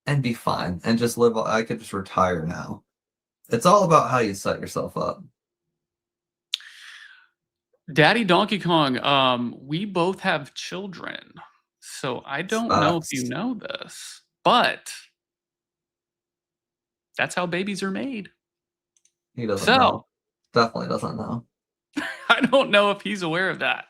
and be fine and just live. I could just retire now. It's all about how you set yourself up. Daddy Donkey Kong, we both have children, so I don't know if you Facts. know this, but that's how babies are made. He doesn't So know. Definitely doesn't know. I don't know if he's aware of that.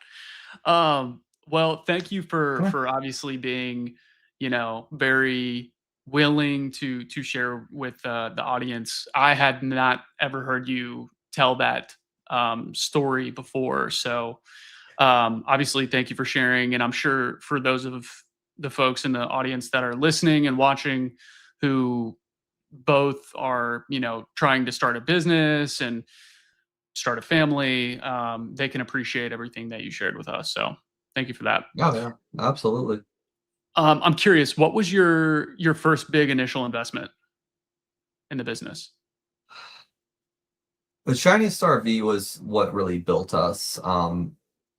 Well, thank you Yeah. for obviously being, very willing to share with the audience. I had not ever heard you tell that story before, so obviously, thank you for sharing. And I'm sure for those of the folks in the audience that are listening and watching who both are, trying to start a business and start a family, they can appreciate everything that you shared with us. So thank you for that. Oh yeah, absolutely. I'm curious, what was your first big initial investment in the business? The Chinese Star V was what really built us.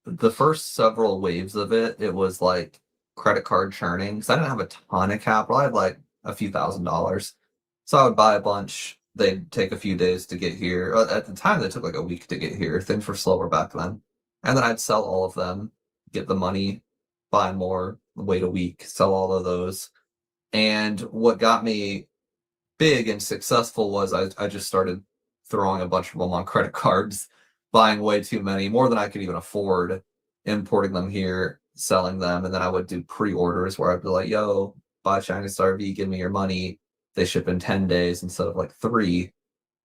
The first several waves of it, it was like credit card churning. Because I didn't have a ton of capital. I had like a few $1,000s. So I would buy a bunch. They'd take a few days to get here. At the time, they took like a week to get here. Things were slower back then. And then I'd sell all of them, get the money, buy more, wait a week, sell all of those. And what got me big and successful was I just started throwing a bunch of them on credit cards, buying way too many, more than I could even afford, importing them here, selling them, and then I would do pre-orders where I'd be like, "Yo, buy Chinese Star V, give me your money." They ship in 10 days instead of like 3,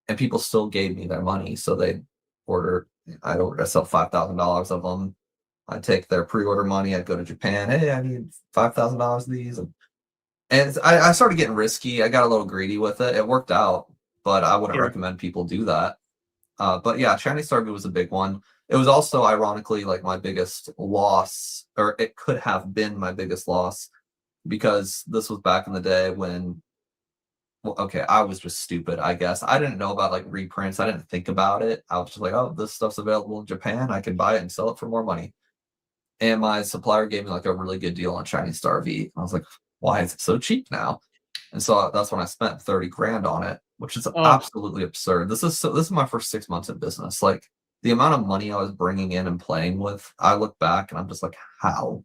and people still gave me their money, so they'd order. I sell $5,000 of them. I'd take their pre-order money. I'd go to Japan. Hey, I need $5,000 of these, and I started getting risky. I got a little greedy with it. It worked out, but I wouldn't Sure. recommend people do that. But yeah, Chinese Starvey was a big one. It was also ironically like my biggest loss, or it could have been my biggest loss, because this was back in the day when, well, okay, I was just stupid, I guess. I didn't know about like reprints. I didn't think about it. I was just like, oh, this stuff's available in Japan. I can buy it and sell it for more money. And my supplier gave me like a really good deal on Chinese Star V. I was like, why is it so cheap now? And so that's when I spent 30 grand on it, which is Oh, absolutely absurd. This is my first 6 months in business. Like the amount of money I was bringing in and playing with, I look back and I'm just like, how?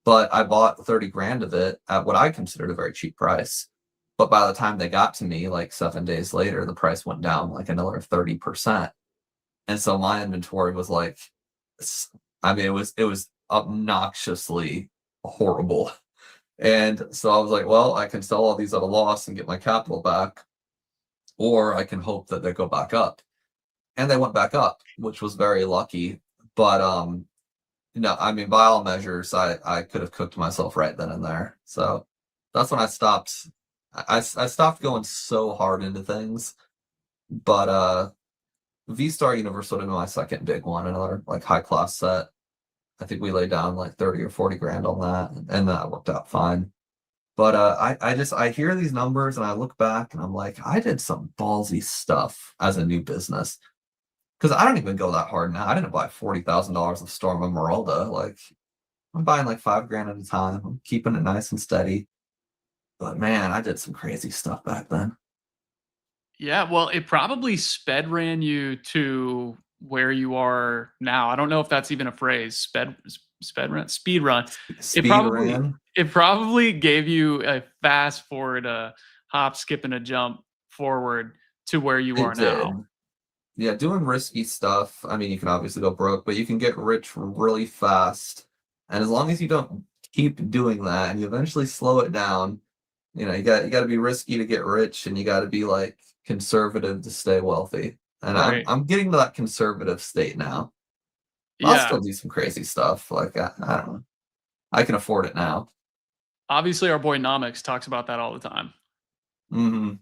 But I bought 30 grand of it at what I considered a very cheap price. But by the time they got to me, like 7 days later, the price went down like another 30%. And so my inventory was like, I mean, it was obnoxiously horrible. And so I was like, well, I can sell all these at a loss and get my capital back, or I can hope that they go back up. And they went back up, which was very lucky. But no, I mean, by all measures, I could have cooked myself right then and there. So that's when I stopped. I stopped going so hard into things. But V Star Universe would have been my second big one, another like high class set. I think we laid down like 30 or 40 grand on that, and that worked out fine. But I hear these numbers and I look back and I'm like, I did some ballsy stuff as a new business. Because I don't even go that hard now. I didn't buy $40,000 of Storm Emeralda. Like I'm buying like 5 grand at a time. I'm keeping it nice and steady. But man, I did some crazy stuff back then. yeah. Well, it probably sped ran you to where you are now. I don't know if that's even a phrase. Sped run, speed run. It Speed probably ran. it probably gave you a fast forward, a hop, skip, and a jump forward to where you It are now. did. Yeah, doing risky stuff. I mean, you can obviously go broke, but you can get rich really fast. And as long as you don't keep doing that and you eventually slow it down, you got to be risky to get rich, and you got to be like conservative to stay wealthy. And I'm Right. I'm getting to that conservative state now. I'll Yeah. still do some crazy stuff. Like I don't know. I can afford it now. Obviously, our boy Nomics talks about that all the time. Hmm.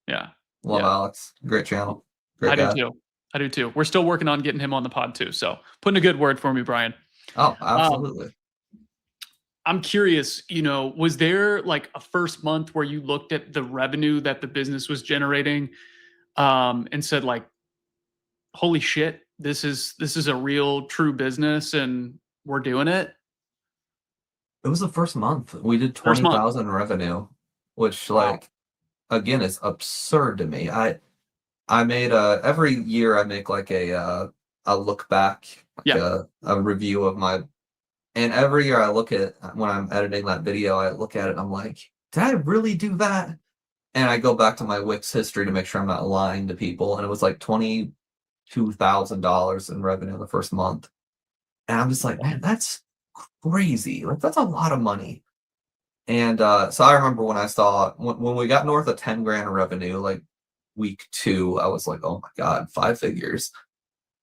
Yeah. Love Yeah. Alex. Great channel. I Great do guy. too. I do too. We're still working on getting him on the pod too. So putting a good word for me, Brian. Oh, Um, absolutely. I'm curious, was there like a first month where you looked at the revenue that the business was generating, and said like, "Holy shit, this is a real true business, and we're doing it." It was the first month. We did First month. 20,000 revenue, which Wow. like again is absurd to me. I made every year I make like a I'll look back, like Yeah. a review of my, and every year I look at when I'm editing that video, I look at it and I'm like, did I really do that? And I go back to my Wix history to make sure I'm not lying to people, and it was like $22,000 in revenue in the first month. And I'm just like, man, that's crazy. Like that's a lot of money. And so I remember when I saw when we got north of 10 grand in revenue, like week 2, I was like, oh my God, 5 figures.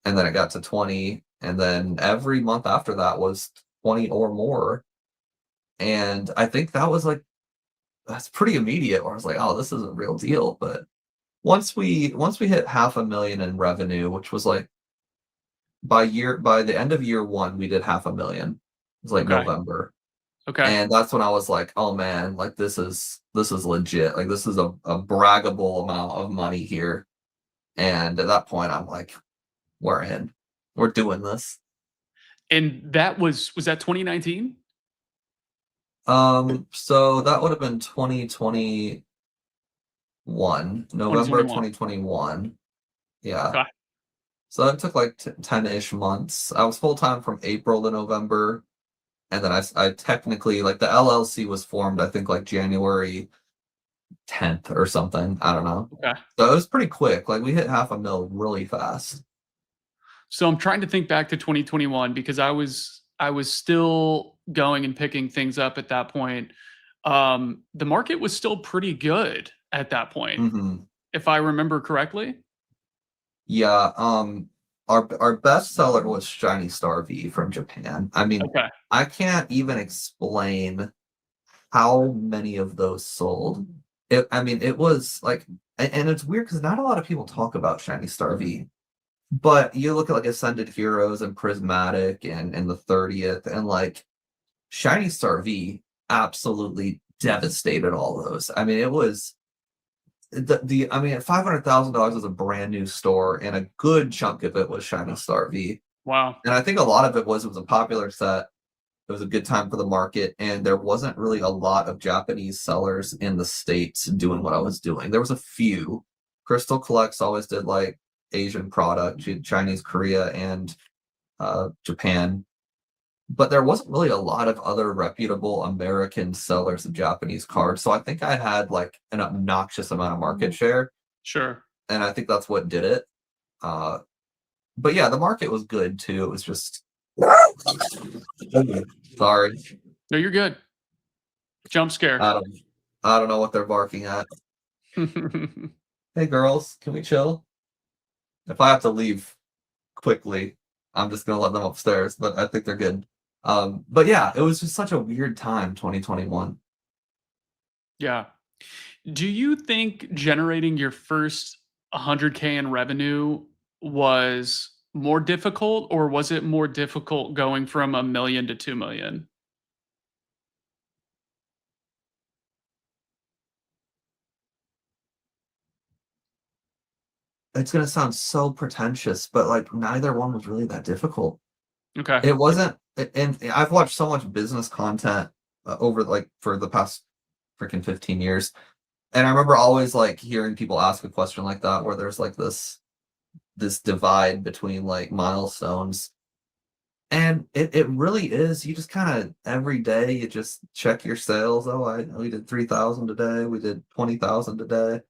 And then it got to 20. And then every month after that was 20 or more. And I think that was like, that's pretty immediate where I was like, oh, this is a real deal. But once we hit half a million in revenue, which was like by the end of year 1, we did half a million. It was like Okay. November. Okay. And that's when I was like, "Oh man, like this is legit. Like this is a braggable amount of money here." And at that point, I'm like, "We're in. We're doing this." And that was that 2019? So that would have been 2021, November 2021. 2021. Yeah. Okay. So that took like 10-ish months. I was full time from April to November, and then I technically like the LLC was formed, I think like January 10th or something. I don't know. Okay. So it was pretty quick. Like we hit half a mil really fast. So I'm trying to think back to 2021 because I was still going and picking things up at that point. The market was still pretty good at that point, Hmm. if I remember correctly. Yeah. Our best seller was Shiny Star V from Japan. I mean, Okay. I can't even explain how many of those sold. I mean, it was like, and it's weird because not a lot of people talk about Shiny Star V. But you look at like Ascended Heroes and Prismatic and the 30th, and like Shiny Star V absolutely devastated all those. I mean, it was the I mean, $500,000 was a brand new store, and a good chunk of it was Shiny Star V. Wow. And I think a lot of it was a popular set. It was a good time for the market, and there wasn't really a lot of Japanese sellers in the States doing what I was doing. There was a few. Crystal Collects always did like Asian product, Chinese, Korea, and Japan. But there wasn't really a lot of other reputable American sellers of Japanese cards. So I think I had like an obnoxious amount of market share, Sure. and I think that's what did it. Uh, but yeah, the market was good too. It was just sorry. No, you're good. Jump scare. I don't I don't know what they're barking at. Hey girls, can we chill? If I have to leave quickly, I'm just gonna let them upstairs, but I think they're good. But yeah, it was just such a weird time, 2021. Yeah. Do you think generating your first 100K in revenue was more difficult, or was it more difficult going from a million to 2 million? It's gonna sound so pretentious, but like neither one was really that difficult. Okay. It wasn't, and I've watched so much business content over like for the past freaking 15 years. And I remember always like hearing people ask a question like that where there's like this divide between like milestones. And it really is. You just kind of every day you just check your sales. Oh, we did 3,000 today. We did 20,000 today.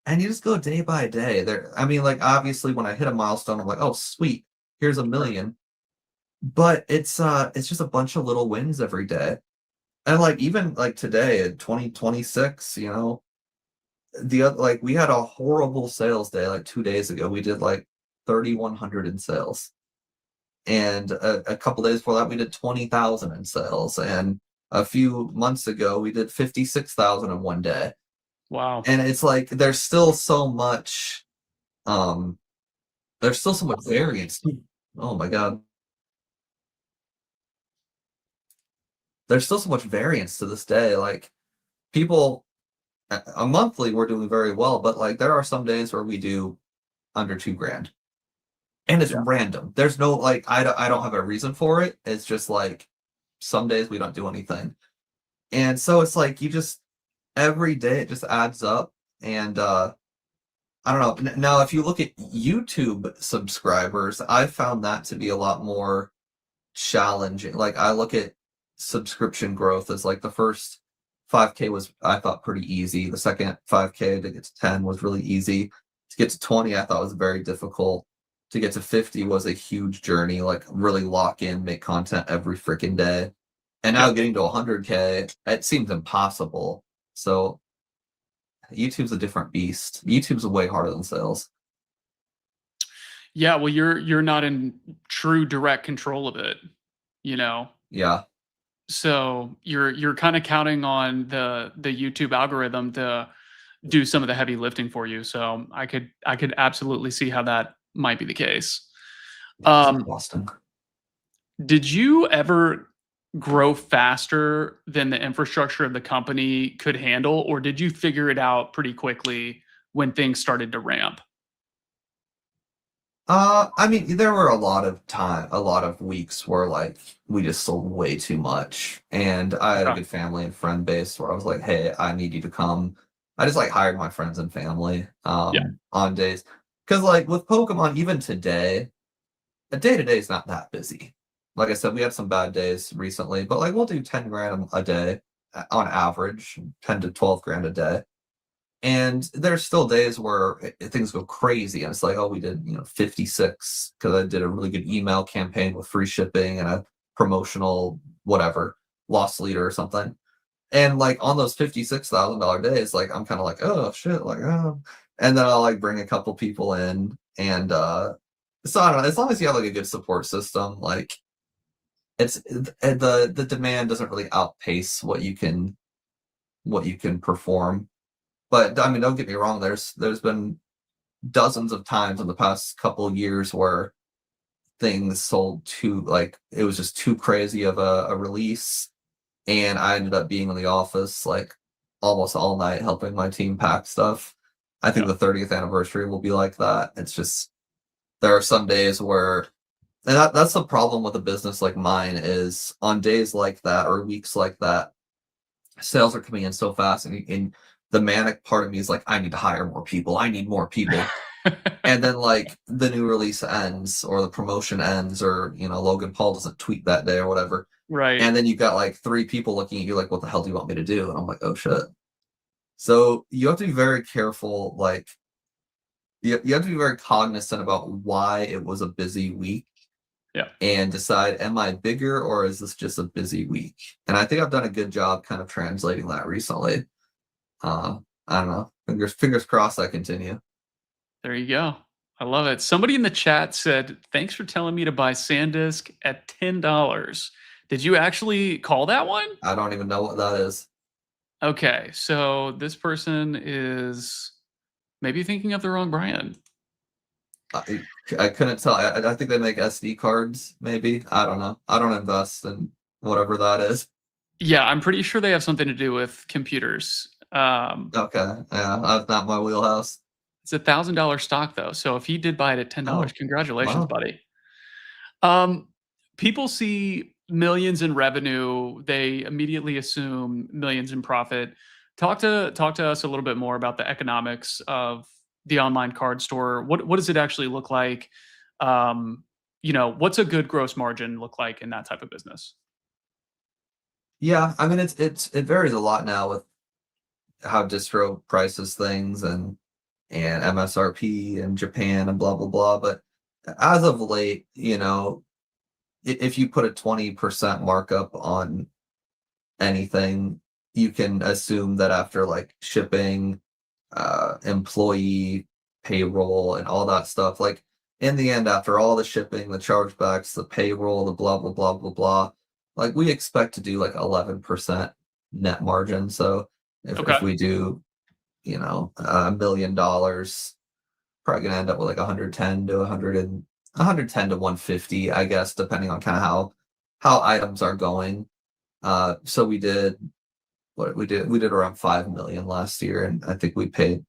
And you just go day by day. There, I mean, like obviously when I hit a milestone, I'm like, oh sweet, here's a million. But it's just a bunch of little wins every day. And like even like today in 2026, like we had a horrible sales day like 2 days ago. We did like 3,100 in sales. And a couple days before that, we did 20,000 in sales. And a few months ago, we did 56,000 in one day. Wow. And it's like um, there's still so much variance. Oh my God. There's still so much variance to this day. Like people, a monthly, we're doing very well, but like there are some days where we do under 2 grand. And it's Yeah. random. There's no like I don't have a reason for it. It's just like some days we don't do anything. And so it's like you just every day it just adds up. And I don't know. Now, if you look at YouTube subscribers, I found that to be a lot more challenging. Like I look at subscription growth as like the first 5K was I thought pretty easy. The second 5K to get to 10 was really easy. To get to 20, I thought was very difficult. To get to 50 was a huge journey, like really lock in, make content every freaking day. And now Yep. getting to 100K, it seems impossible. So YouTube's a different beast. YouTube's way harder than sales. Yeah, well, you're not in true direct control of it, you know. Yeah. So you're kind of counting on the YouTube algorithm to do some of the heavy lifting for you. So I could absolutely see how that might be the case. Yeah, it's Um, exhausting. did you ever grow faster than the infrastructure of the company could handle, or did you figure it out pretty quickly when things started to ramp? I mean, there were a lot of weeks where like we just sold way too much, and I had a Okay. good family and friend base where I was like, "Hey, I need you to come." I just like hired my friends and family Yeah. on days because like with Pokemon, even today, a day to day is not that busy. Like I said, we had some bad days recently, but like we'll do 10 grand a day on average, 10 to 12 grand a day. And there's still days where things go crazy, and it's like, oh, we did 56 because I did a really good email campaign with free shipping and a promotional whatever loss leader or something. And like on those $56,000 days, like I'm kind of like, oh shit, like oh, and then I'll like bring a couple people in, and so I don't know. As long as you have like a good support system, like the demand doesn't really outpace what you can perform. But I mean, don't get me wrong. There's been dozens of times in the past couple of years where things sold too like it was just too crazy of a release, and I ended up being in the office like almost all night helping my team pack stuff. I think Yeah. the 30th anniversary will be like that. It's just there are some days where and that's the problem with a business like mine is on days like that or weeks like that sales are coming in so fast and the manic part of me is like I need to hire more people, I need more people, and then like the new release ends or the promotion ends or Logan Paul doesn't tweet that day or whatever, Right. and then you've got like three people looking at you like what the hell do you want me to do, and I'm like oh shit. So you have to be very careful, like you have to be very cognizant about why it was a busy week Yeah. and decide, am I bigger or is this just a busy week? And I think I've done a good job kind of translating that recently. I don't know. Fingers crossed I continue. There you go. I love it. Somebody in the chat said, "Thanks for telling me to buy SanDisk at $10." Did you actually call that one? I don't even know what that is. Okay, so this person is maybe thinking of the wrong brand. I, I couldn't tell. I think they make SD cards, maybe. I don't know. I don't invest in whatever that is. Yeah, I'm pretty sure they have something to do with computers. Okay. Yeah, that's not my wheelhouse. It's $1,000 stock though, so if he did buy it at $10, Oh, congratulations, wow. buddy. Um, people see millions in revenue, they immediately assume millions in profit. Talk to us a little bit more about the economics of the online card store. What does it actually look like? What's a good gross margin look like in that type of business? Yeah, I mean it varies a lot now with how distro prices things and MSRP and Japan and blah blah blah. But as of late, if you put a 20% markup on anything, you can assume that after like shipping, employee payroll, and all that stuff, like in the end, after all the shipping, the chargebacks, the payroll, the blah blah blah blah blah, like we expect to do like 11% net margin. So if Okay. we do, $1 million, probably gonna end up with like 110 to 100 and 110 to 150, I guess, depending on kind of how items are going. So we did we did around 5 million last year, and I think we paid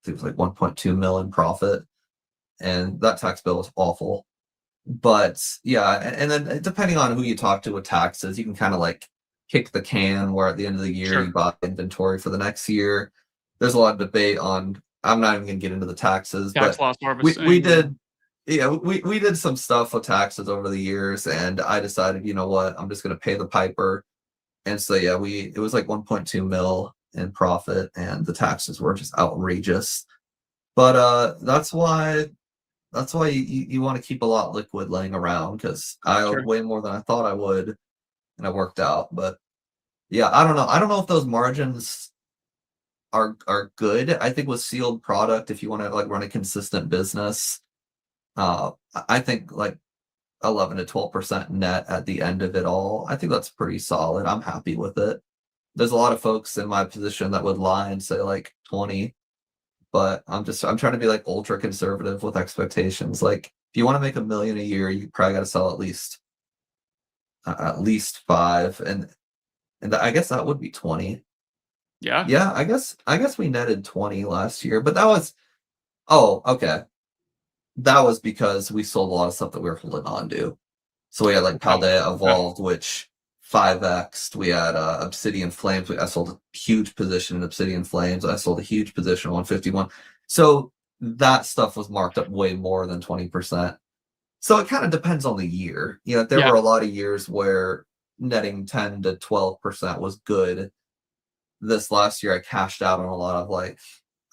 it was like 1.2 million profit, and that tax bill was awful. But yeah, and then depending on who you talk to with taxes, you can kind of like kick the can where at the end of the year you Sure. buy inventory for the next year. There's a lot of debate on I'm not even gonna get into the taxes, Tax but loss we harvesting. Yeah. did yeah, we did some stuff with taxes over the years, and I decided, you know what, I'm just gonna pay the piper. And so yeah, we it was like 1.2 mil in profit, and the taxes were just outrageous. But that's why you want to keep a lot liquid laying around because I owed Sure. way more than I thought I would, and it worked out. But yeah, I don't know. I don't know if those margins are good. I think with sealed product, if you want to like run a consistent business, I think like 11 to 12% net at the end of it all. I think that's pretty solid. I'm happy with it. There's a lot of folks in my position that would lie and say like 20, but I'm trying to be like ultra conservative with expectations. Like if you want to make 1 million a year, you probably got to sell at least five, and I guess that would be 20. Yeah. Yeah, I guess we netted 20 last year, but that was oh, okay. That was because we sold a lot of stuff that we were holding on to. So we had like Okay. Paldea Okay. Evolved, which 5x. We had Obsidian Flames. I sold a huge position in Obsidian Flames. I sold a huge position in 151. So that stuff was marked up way more than 20%. So it kind of depends on the year. You know, there Yeah. were a lot of years where netting 10 to 12% was good. This last year, I cashed out on a lot of like,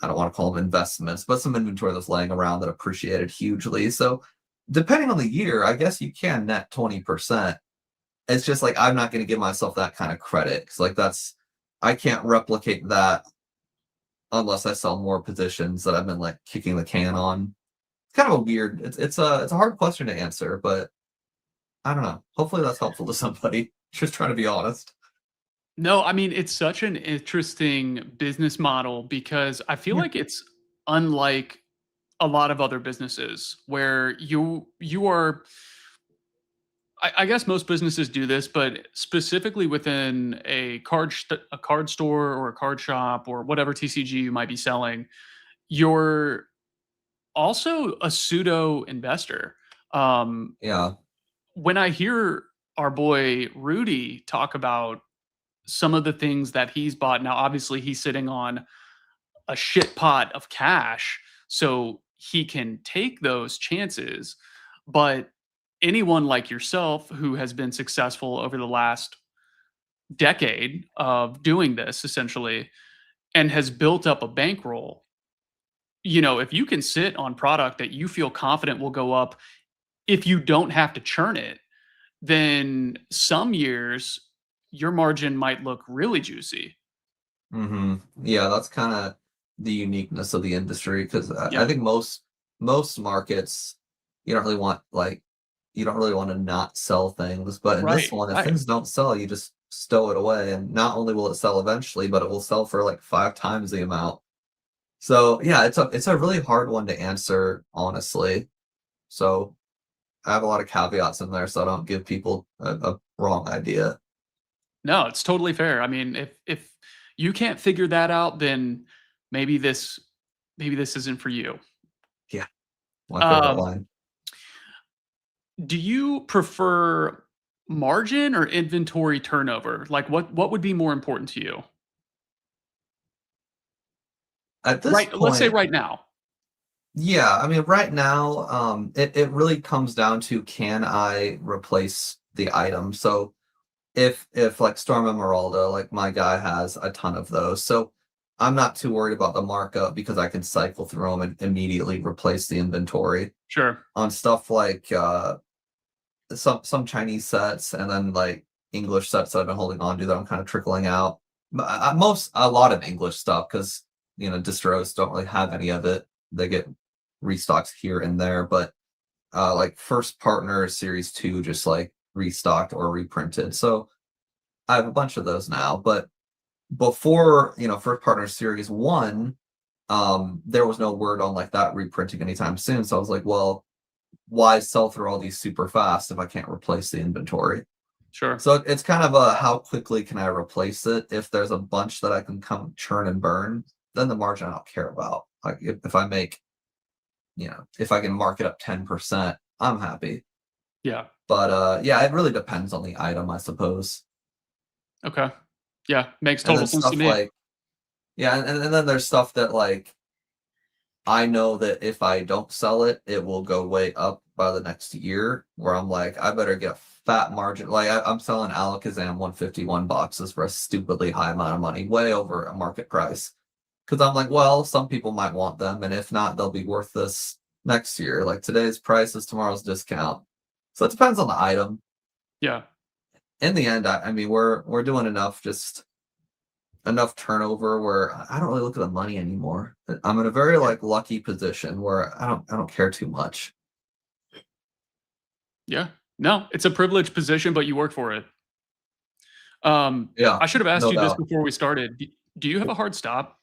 I don't want to call them investments, but some inventory that's laying around that appreciated hugely. So depending on the year, I guess you can net 20%. It's just like I'm not going to give myself that kind of credit because like I can't replicate that unless I sell more positions that I've been like kicking the can on. It's kind of a weird. It's a hard question to answer, but I don't know. Hopefully that's helpful to somebody. Just trying to be honest. No, I mean, it's such an interesting business model because I feel Yeah. like it's unlike a lot of other businesses where you are I guess most businesses do this, but specifically within a card store or a card shop or whatever TCG you might be selling, you're also a pseudo investor. Um, Yeah. when I hear our boy Rudy talk about some of the things that he's bought, now obviously he's sitting on a shit pot of cash, so he can take those chances. But anyone like yourself who has been successful over the last decade of doing this essentially and has built up a bankroll, if you can sit on product that you feel confident will go up if you don't have to churn it, then some years your margin might look really juicy. Yeah, that's kind of the uniqueness of the industry because I Yeah. think most markets you don't really want like you don't really want to not sell things, but in this Right. one, if Right. things don't sell, you just stow it away, and not only will it sell eventually, but it will sell for like 5 times the amount. So yeah, it's a really hard one to answer honestly. So I have a lot of caveats in there so I don't give people a wrong idea. No, it's totally fair. I mean, if you can't figure that out, then maybe this maybe this isn't for you. Yeah, my favorite Um, line. do you prefer margin or inventory turnover? Like what would be more important to you? At this Right, let's say point, right now. yeah, I mean, right now, it really comes down to can I replace the item? So if like Storm Emeralda, like my guy has a ton of those, so I'm not too worried about the markup because I can cycle through them and immediately replace the inventory Sure. on stuff like some Chinese sets and then like English sets that I've been holding on to that I'm kind of trickling out. A lot of English stuff because distros don't really have any of it. They get restocks here and there, but like First Partner Series 2 just like restocked or reprinted. So I have a bunch of those now. But before, First Partner Series 1, there was no word on like that reprinting anytime soon. So I was like, well, why sell through all these super fast if I can't replace the inventory? Sure. So it's kind of a how quickly can I replace it? If there's a bunch that I can come churn and burn, then the margin I don't care about. Like if I make, if I can mark it up 10%, I'm happy. Yeah. But yeah, it really depends on the item, I suppose. Okay. Yeah, makes And total then sense to stuff me. like yeah, and then there's stuff that like I know that if I don't sell it, it will go way up by the next year. Where I'm like, I better get a fat margin. Like I'm selling Alakazam 151 boxes for a stupidly high amount of money, way over a market price. Because I'm like, well, some people might want them, and if not, they'll be worth this next year. Like today's price is tomorrow's discount. So it depends on the item. Yeah. In the end, I mean, we're doing enough, just enough turnover where I don't really look at the money anymore. I'm in a very like lucky position where I don't care too much. Yeah. No, it's a privileged position, but you work for it. Yeah, I should have asked no you this doubt. before we started. Do you have a hard stop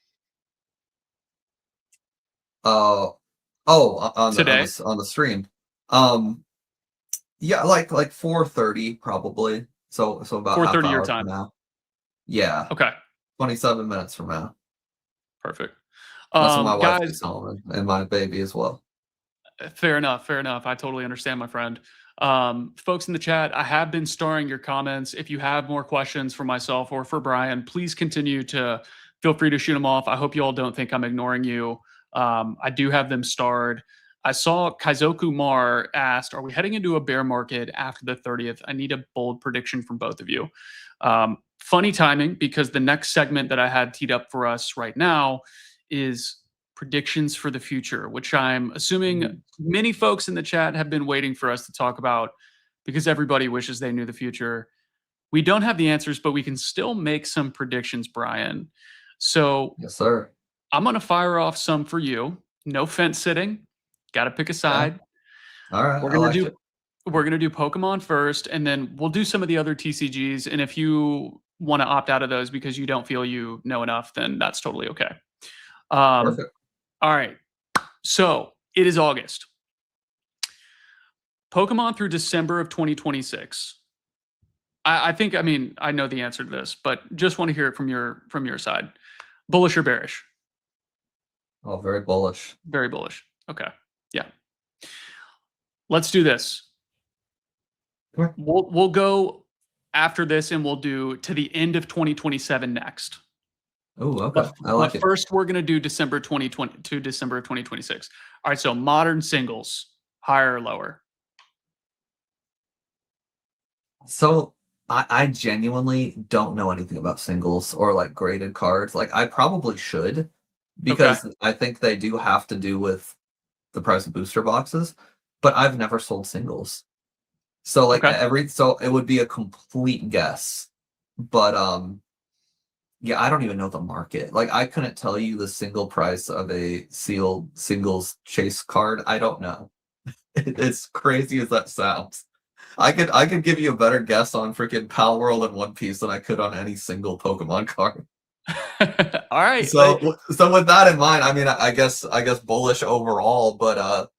Uh today? on the stream. Um yeah, like 4:30 probably. So about half 4:30 your hour from time. now. Yeah, Okay, 27 minutes from now. perfect. That's when my wife Guys, gets home and my baby as well. fair enough, fair enough. I totally understand, my friend. Folks in the chat, I have been starring your comments. If you have more questions for myself or for Brian, please continue to feel free to shoot them off. I hope you all don't think I'm ignoring you. I do have them starred. I saw Kaizoku Mar asked, "Are we heading into a bear market after the 30th?" I need a bold prediction from both of you. Funny timing because the next segment that I had teed up for us right now is predictions for the future, which I'm assuming Mhm. many folks in the chat have been waiting for us to talk about because everybody wishes they knew the future. We don't have the answers, but we can still make some predictions, Brian. So Yes, sir. I'm going to fire off some for you. No fence sitting. Got to pick a Okay. side. All right. We're I going to like do it. we're going to do Pokemon first, and then we'll do some of the other TCGs. And if you want to opt out of those because you don't feel you know enough, then that's totally okay. Um, Perfect. all right. So it is August. Pokemon through December of 2026. I think, I mean, I know the answer to this, but just want to hear it from your side. Bullish or bearish? Oh, very bullish. Very bullish. Okay. Yeah. Let's do this. Okay. We'll go after this and we'll do to the end of 2027 next. Oh, But okay. I but like it. first we're gonna do December 2020 to December of 2026. All right, so modern singles, higher or lower? So I genuinely don't know anything about singles or like graded cards. Like I probably should Okay. because I think they do have to do with the price of booster boxes, but I've never sold singles. So like Okay. so it would be a complete guess. But yeah, I don't even know the market. Like I couldn't tell you the single price of a sealed singles chase card. I don't know. It's crazy as that sounds. I could give you a better guess on freaking Pal World and One Piece than I could on any single Pokemon card. All right. So with that in mind, I mean I guess bullish overall, but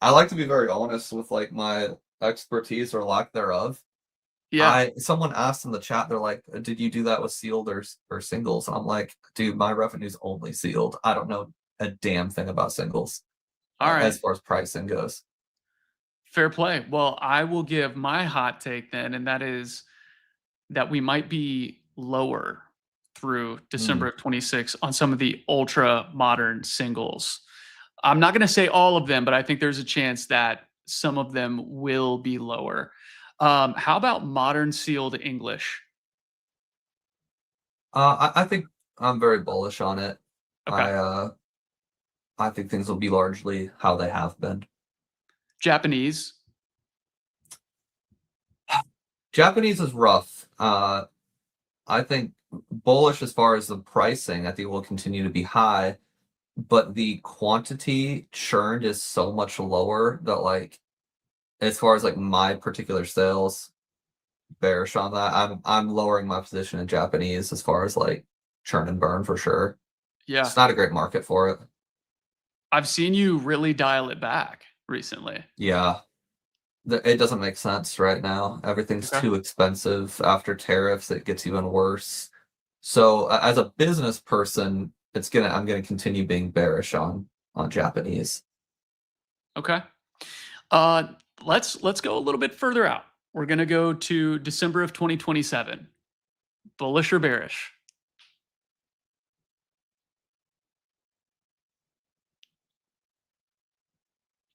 I like to be very honest with like my expertise or lack thereof. Yeah. I someone asked in the chat, they're like, "Did you do that with sealed or singles?" And I'm like, "Dude, my revenue's only sealed. I don't know a damn thing about singles All as right. far as pricing goes." Fair play. Well, I will give my hot take then, and that is that we might be lower through December Hmm. of 26 on some of the ultra modern singles. I'm not going to say all of them, but I think there's a chance that some of them will be lower. How about modern sealed English? I think I'm very bullish on it. Okay. I uh I think things will be largely how they have been. Japanese. Japanese is rough. I think bullish as far as the pricing. I think it will continue to be high, but the quantity churned is so much lower that like as far as like my particular sales, bearish on that. I'm lowering my position in Japanese as far as like churn and burn for sure. Yeah. It's not a great market for it. I've seen you really dial it back recently. Yeah, it doesn't make sense right now. Everything's Okay. too expensive. After tariffs, it gets even worse. So as a business person, I'm gonna continue being bearish on Japanese. Okay. Uh, let's go a little bit further out. We're gonna go to December of 2027. Bullish or bearish?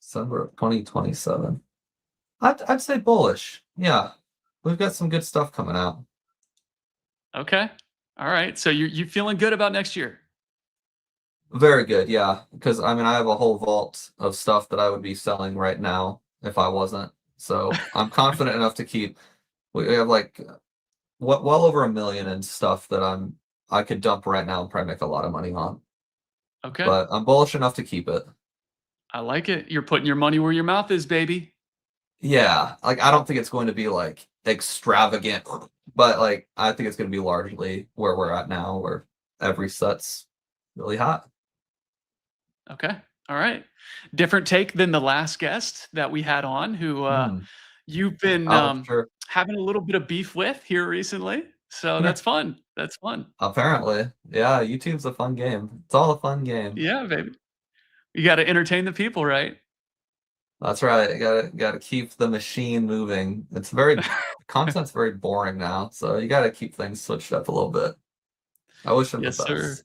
December of 2027. I'd say bullish. Yeah, we've got some good stuff coming out. Okay. All right. So you feeling good about next year? Very good, yeah. Because I mean, I have a whole vault of stuff that I would be selling right now if I wasn't. So I'm confident enough to keep. We have like well over 1 million in stuff that I could dump right now and probably make a lot of money on. Okay. But I'm bullish enough to keep it. I like it. You're putting your money where your mouth is, baby. Yeah, like I don't think it's going to be like extravagant, but like I think it's going to be largely where we're at now, where every set's really hot. Okay. All right. Different take than the last guest that we had on, who Mm, you've been oh, sure. having a little bit of beef with here recently. So that's fun. That's fun. Apparently, yeah, YouTube's a fun game. It's all a fun game. Yeah, baby. You got to entertain the people, right? That's right. You gotta keep the machine moving. It's very content's very boring now, so you gotta keep things switched up a little bit. I wish him the Yes, sir. best.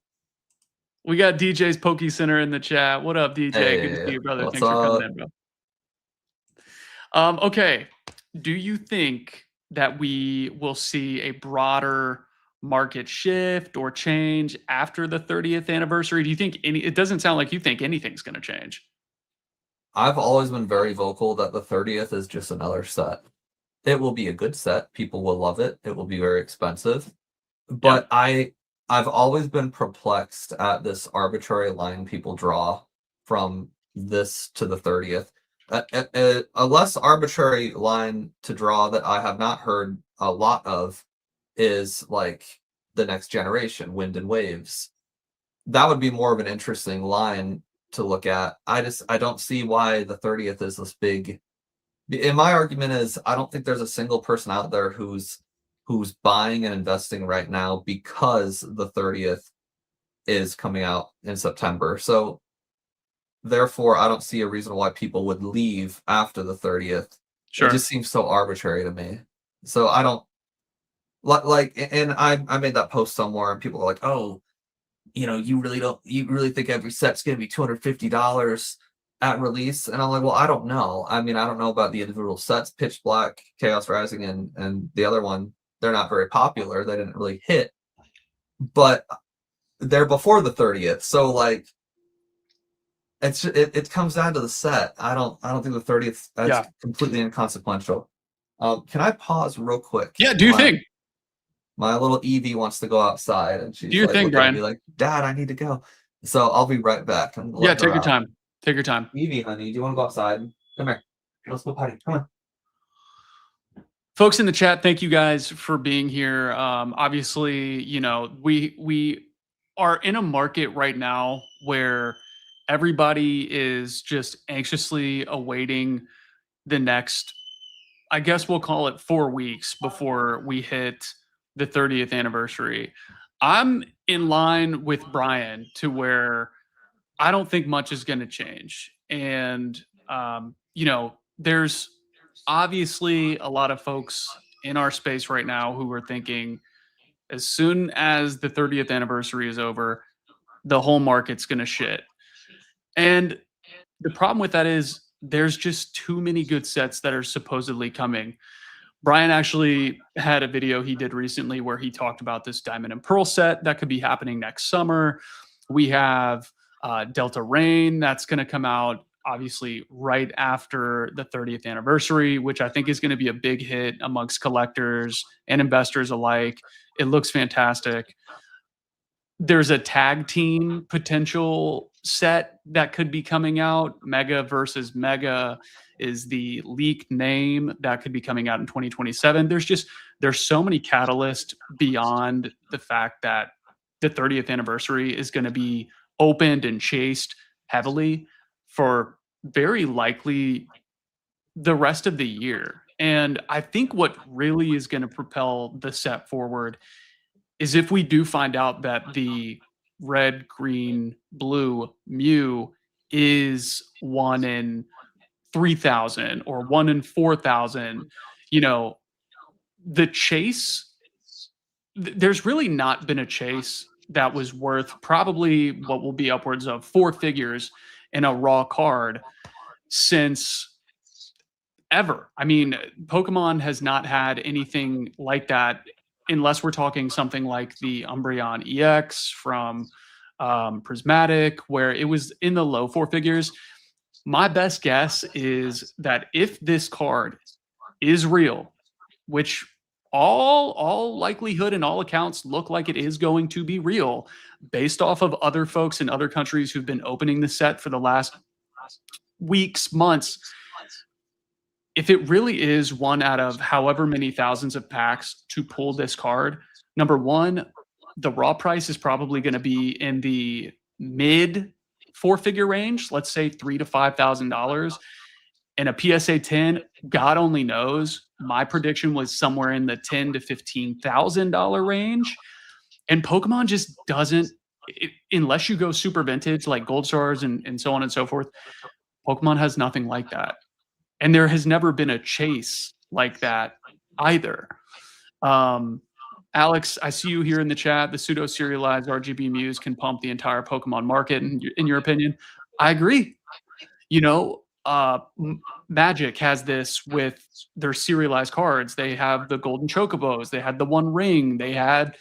We got DJ's Poke Center in the chat. What up, DJ? Good to see Hey, you, brother. what's Thanks for coming up? in, bro. Okay. Do you think that we will see a broader market shift or change after the 30th anniversary? Do you think it doesn't sound like you think anything's going to change. I've always been very vocal that the 30th is just another set. It will be a good set. People will love it. It will be very expensive. Yeah, But I've always been perplexed at this arbitrary line people draw from this to the 30th. A less arbitrary line to draw that I have not heard a lot of is like the next generation, wind and waves. That would be more of an interesting line to look at. I don't see why the 30th is this big. And my argument is I don't think there's a single person out there who's buying and investing right now because the 30th is coming out in September. So therefore I don't see a reason why people would leave after the 30th. It sure. just seems so arbitrary to me. So I don't and I made that post somewhere and people are like, "Oh, you really think every set's going to be $250 at release?" And I'm like, well, I don't know. I mean, I don't know about the individual sets. Pitch Black, Chaos Rising, and the other one, they're not very popular. They didn't really hit, but they're before the 30th. So like it comes down to the set. I don't think the 30th that's Yeah. completely inconsequential. Can I pause real quick? Yeah. Do you think? My little Evie wants to go outside and Do she's your like thing, looking at me Brian. like, Dad, I need to go. So I'll be right back. I'm Yeah. letting Take her your out. time. Take your time. Evie, honey, do you want to go outside? Come here. Let's go potty. Come on. Folks in the chat, thank you guys for being here. Obviously, we are in a market right now where everybody is just anxiously awaiting the next, I guess we'll call it 4 weeks before we hit the 30th anniversary. I'm in line with Brian to where I don't think much is going to change. And, there's obviously a lot of folks in our space right now who are thinking as soon as the 30th anniversary is over, the whole market's going to shit. And the problem with that is there's just too many good sets that are supposedly coming. Brian actually had a video he did recently where he talked about this Diamond and Pearl set that could be happening next summer. We have Delta Rain that's going to come out obviously right after the 30th anniversary, which I think is going to be a big hit amongst collectors and investors alike. It looks fantastic. There's a tag team potential set that could be coming out. Mega versus Mega is the leaked name that could be coming out in 2027. There's so many catalysts beyond the fact that the 30th anniversary is going to be opened and chased heavily for very likely the rest of the year. And I think what really is going to propel the set forward is if we do find out that the red, green, blue Mew is 1 in 3,000 or 1 in 4,000, you know, the chase, there's really not been a chase that was worth probably what will be upwards of 4 figures in a raw card since ever. I mean, Pokemon has not had anything like that unless we're talking something like the Umbreon EX from Prismatic, where it was in the low four figures. My best guess is that if this card is real, which all likelihood and all accounts look like it is going to be real based off of other folks in other countries who've been opening the set for the last weeks, months. If it really is one out of however many thousands of packs to pull this card, number one, the raw price is probably going to be in the mid four-figure range, let's say $3,000 to $5,000. And a PSA 10, God only knows. My prediction was somewhere in the $10,000 to $15,000 range. And Pokemon just doesn't, unless you go super vintage like Gold Stars and so on and so forth, Pokemon has nothing like that. And there has never been a chase like that either. Alex, I see you here in the chat. The pseudo-serialized RGB Muse can pump the entire Pokemon market, in your opinion. I agree. You know, Magic has this with their serialized cards. They have the golden chocobos. They had the One Ring. They had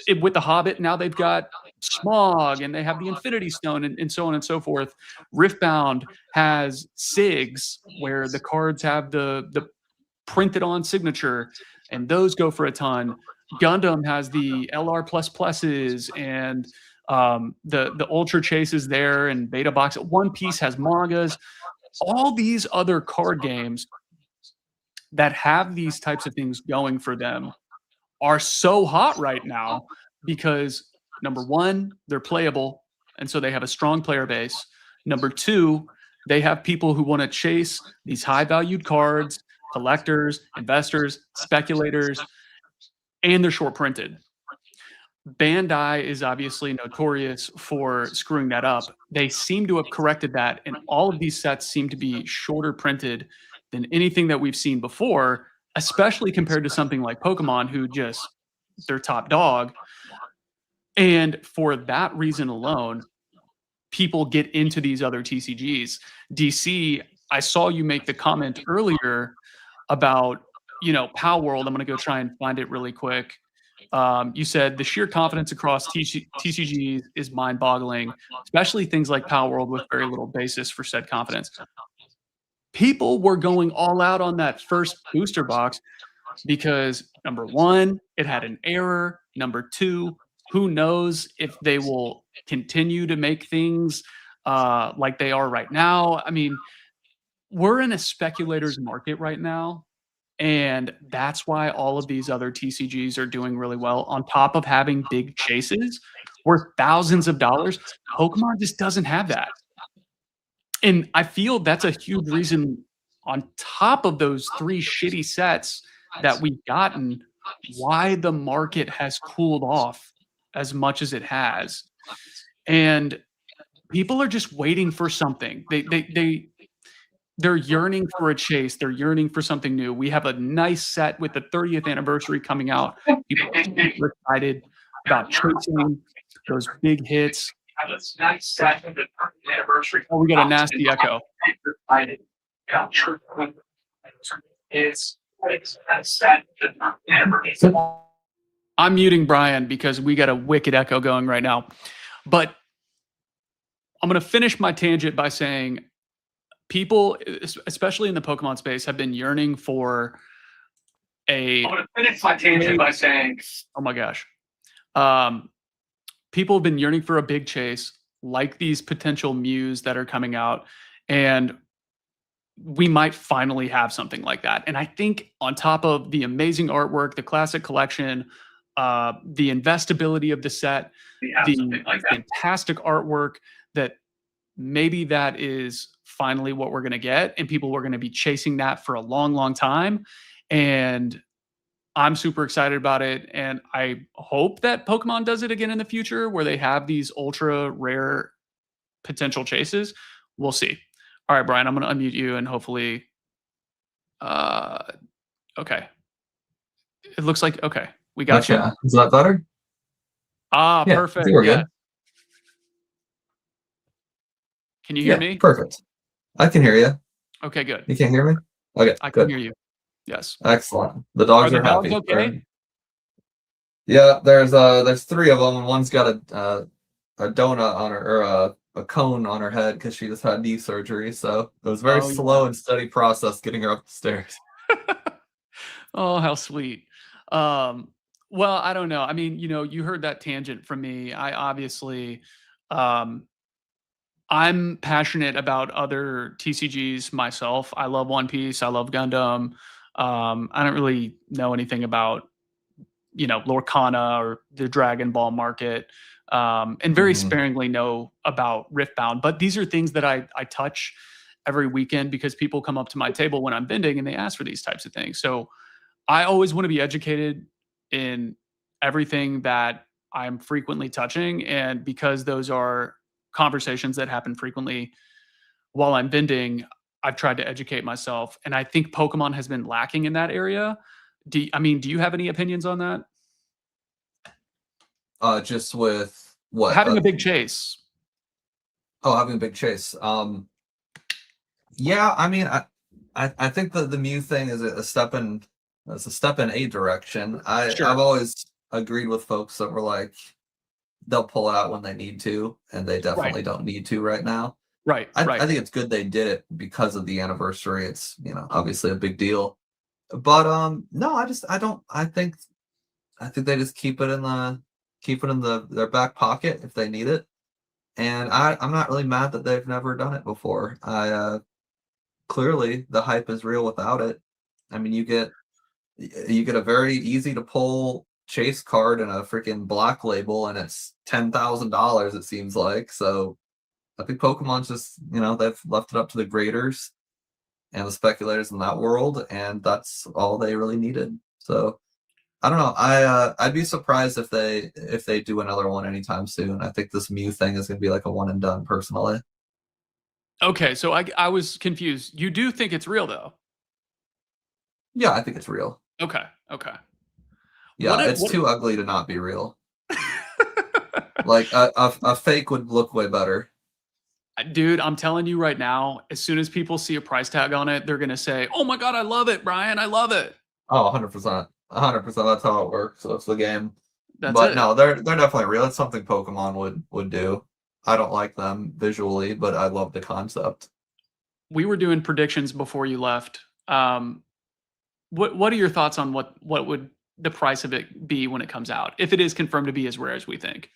with the Hobbit. Now they've got Smog, and they have the Infinity Stone, and so on and so forth. Riftbound has SIGs, where the cards have the printed on signature, and those go for a ton. Gundam has the LR pluses and the Ultra Chases there, and Beta Box. One Piece has mangas. All these other card games that have these types of things going for them are so hot right now because number one, they're playable, and so they have a strong player base. Number two, they have people who want to chase these high-valued cards, collectors, investors, speculators, and they're short-printed. Bandai is obviously notorious for screwing that up. They seem to have corrected that, and all of these sets seem to be shorter printed than anything that we've seen before, especially compared to something like Pokemon, who just, they're top dog. And for that reason alone, people get into these other TCGs. DC, I saw you make the comment earlier about, Pow World. I'm going to go try and find it really quick. You said the sheer confidence across TCGs is mind-boggling, especially things like Pow World with very little basis for said confidence. People were going all out on that first booster box because, number one, it had an error. Number two, who knows if they will continue to make things like they are right now. I mean, we're in a speculator's market right now, and that's why all of these other TCGs are doing really well. On top of having big chases worth thousands of dollars, Pokemon just doesn't have that. And I feel that's a huge reason, on top of those three shitty sets that we've gotten, why the market has cooled off as much as it has. And people are just waiting for something. They're yearning for a chase. They're yearning for something new. We have a nice set with the 30th anniversary coming out. People are super excited about chasing those big hits. Oh, we got a nasty echo. I'm muting Brian because we got a wicked echo going right now. But I'm going to finish my tangent by saying people, especially in the Pokemon space, have been yearning for I'm going to finish my tangent by saying, oh my gosh. People have been yearning for a big chase, like these potential Mews that are coming out, and we might finally have something like that. And I think on top of the amazing artwork, the classic collection, the investability of the set, the fantastic artwork, that maybe that is finally what we're going to get, and people were going to be chasing that for a long, long time. And I'm super excited about it, and I hope that Pokemon does it again in the future, where they have these ultra rare potential chases. We'll see. All right, Brian, I'm going to unmute you, and hopefully, okay. It looks like, okay, we got you. Is that better? Ah, yeah, perfect. We're good. Can you hear Yeah, me? perfect. I can hear you. Okay, good. You can hear me? Okay, I can good. hear you. Yes. Excellent. The Are dogs the are dogs happy. okay? Yeah, there's three of them, and one's got a donut on her or a cone on her head because she just had knee surgery. So it was a very Oh, yeah. slow and steady process getting her up the stairs. Oh, how sweet. Um, well, I don't know. I mean, you heard that tangent from me. I obviously, um, I'm passionate about other TCGs myself. I love One Piece. I love Gundam. I don't really know anything about, Lorcana or the Dragon Ball market, and very Hmm. sparingly know about Riftbound. But these are things that I touch every weekend because people come up to my table when I'm vending and they ask for these types of things. So I always want to be educated in everything that I'm frequently touching. And because those are conversations that happen frequently while I'm vending, I've tried to educate myself. And I think Pokemon has been lacking in that area. Do you have any opinions on that? Just with what? Having a big chase. Oh, having a big chase. Yeah, I mean, I think the Mew thing is a step in, it's a step in a direction. I've Sure. always agreed with folks that were like they'll pull out when they need to, and they Right. definitely don't need to right now. Right. Right. I think it's good they did it because of the anniversary. It's, obviously a big deal. But no, I don't I think they just keep it in their back pocket if they need it. And I'm not really mad that they've never done it before. Clearly the hype is real without it. I mean, you get a very easy to pull chase card and a freaking black label, and it's $10,000. It seems like. So I think Pokemon's just they've left it up to the graders and the speculators in that world, and that's all they really needed. So I don't know. I'd be surprised if they do another one anytime soon. I think this Mew thing is gonna be like a one and done personally. Okay. So I was confused. You do think it's real though? Yeah, I think it's real. Okay. Okay. What? Yeah, it's What? too ugly to not be real. Like a fake would look way better. Dude, I'm telling you right now, as soon as people see a price tag on it, they're gonna say, "Oh my god, I love it, Brian. I love it." Oh, 100%. 100%. That's how it works. So it's the game. That's But it. no, they're definitely real. It's something Pokemon would do. I don't like them visually, but I love the concept. We were doing predictions before you left. What are your thoughts on what would the price of it be when it comes out, if it is confirmed to be as rare as we think?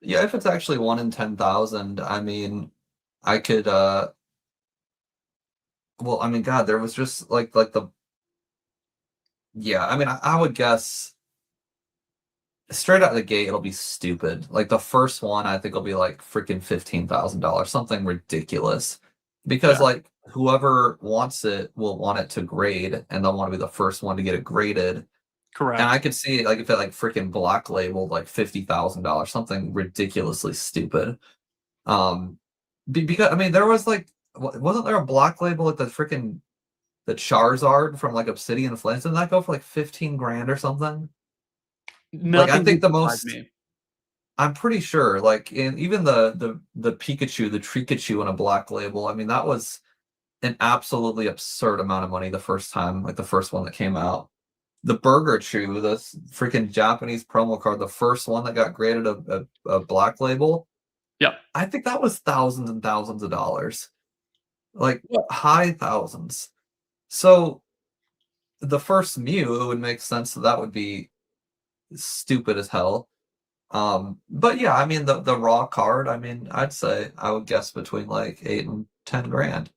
Yeah, if it's actually one in 10,000, I mean, I could well, I mean, God, there was just like the yeah, I mean, I would guess straight out of the gate it'll be stupid. Like the first one I think will be like freaking $15,000, something ridiculous. Because Yeah, like whoever wants it will want it to grade and they'll want to be the first one to get it graded. And I correct. could see like if it like freaking black labeled like $50,000, something ridiculously stupid. Because I mean there was like wasn't there a block label at the Charizard from like Obsidian Flames? Didn't that go for like 15 grand or something? Like I Nothing think would the surprise most me. I'm pretty sure like in even the Pikachu, the Trikachu in a black label, I mean that was an absolutely absurd amount of money the first time, like the first one that came out. The Burger Chew, this freaking Japanese promo card, the first one that got graded a black label, Yep. I think that was thousands and thousands of dollars, like Yeah. high thousands. So the first Mew, it would make sense that would be stupid as hell. But yeah, I mean the raw card, I mean, I'd say I would guess between like 8 and 10 grand.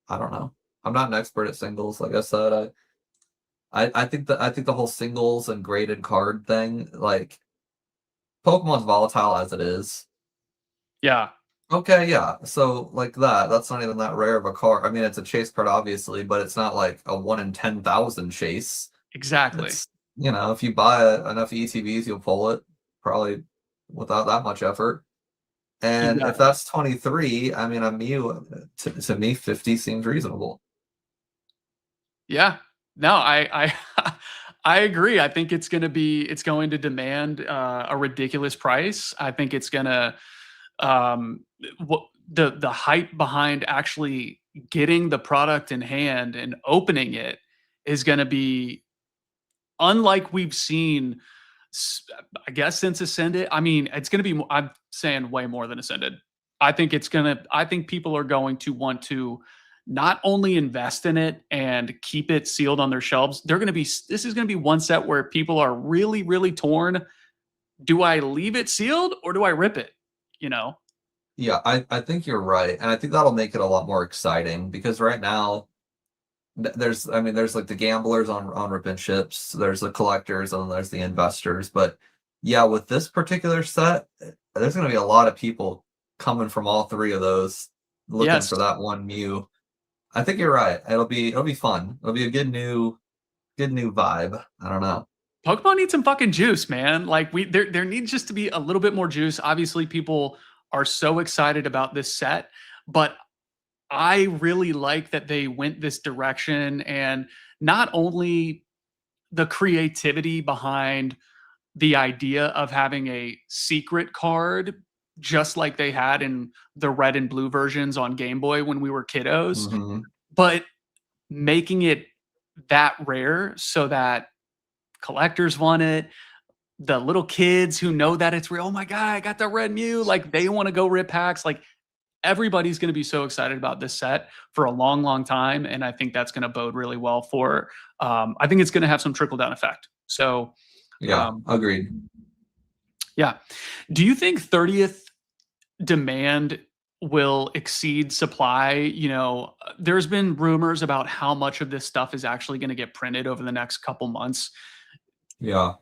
I don't know. I'm not an expert at singles, like I said. I think the whole singles and graded card thing, like Pokemon's volatile as it is. Yeah, Okay, yeah. So like that's not even that rare of a card. I mean, it's a chase card, obviously, but it's not like a one in 10,000 chase. exactly. It's if you buy enough ETBs, you'll pull it probably without that much effort. You And got if it. that's 23, I mean, a Mew to me 50 seems reasonable. Yeah. No, I I agree. I think it's going to demand a ridiculous price. I think it's gonna um, the hype behind actually getting the product in hand and opening it is going to be unlike we've seen, I guess, since Ascended. I mean, it's going to be, I'm saying way more than Ascended. I think people are going to want to not only invest in it and keep it sealed on their shelves, this is going to be one set where people are really, really torn. Do I leave it sealed or do I rip it? You know? Yeah, I think you're right, and I think that'll make it a lot more exciting because right now there's like the gamblers on ripping ships, there's the collectors, and then there's the investors. But yeah, with this particular set, there's going to be a lot of people coming from all three of those looking Yes. for that one Mew. I think you're right. It'll be fun. It'll be a good new vibe. I don't know. Pokemon needs some fucking juice, man. Like there needs just to be a little bit more juice. Obviously, people are so excited about this set, but I really like that they went this direction, and not only the creativity behind the idea of having a secret card just like they had in the red and blue versions on Game Boy when we were kiddos, Hmm. but making it that rare so that collectors want it. The little kids who know that it's real, oh my god, I got the red Mew, like they want to go rip packs. Like everybody's going to be so excited about this set for a long, long time, and I think that's going to bode really well for. I think it's going to have some trickle down effect. So, Yeah, um, agreed. yeah. Do you think 30th demand will exceed supply? There's been rumors about how much of this stuff is actually going to get printed over the next couple months. Yeah.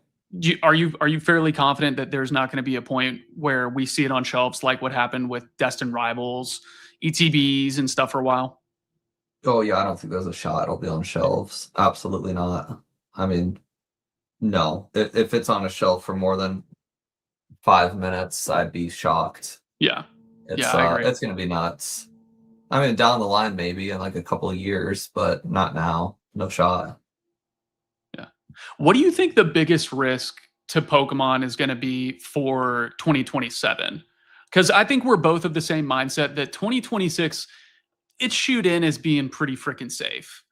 Are you fairly confident that there's not going to be a point where we see it on shelves like what happened with Destined Rivals, ETBs, and stuff for a while? Oh yeah, I don't think there's a shot it'll be on shelves. Absolutely not. I mean, no. If it's on a shelf for more than 5 minutes, I'd be shocked. Yeah, It's yeah, I agree. it's gonna be nuts. I mean, down the line maybe in like a couple of years, but not now. No shot. Yeah. What do you think the biggest risk to Pokemon is going to be for 2027? Because I think we're both of the same mindset that 2026, it's shoot in as being pretty freaking safe.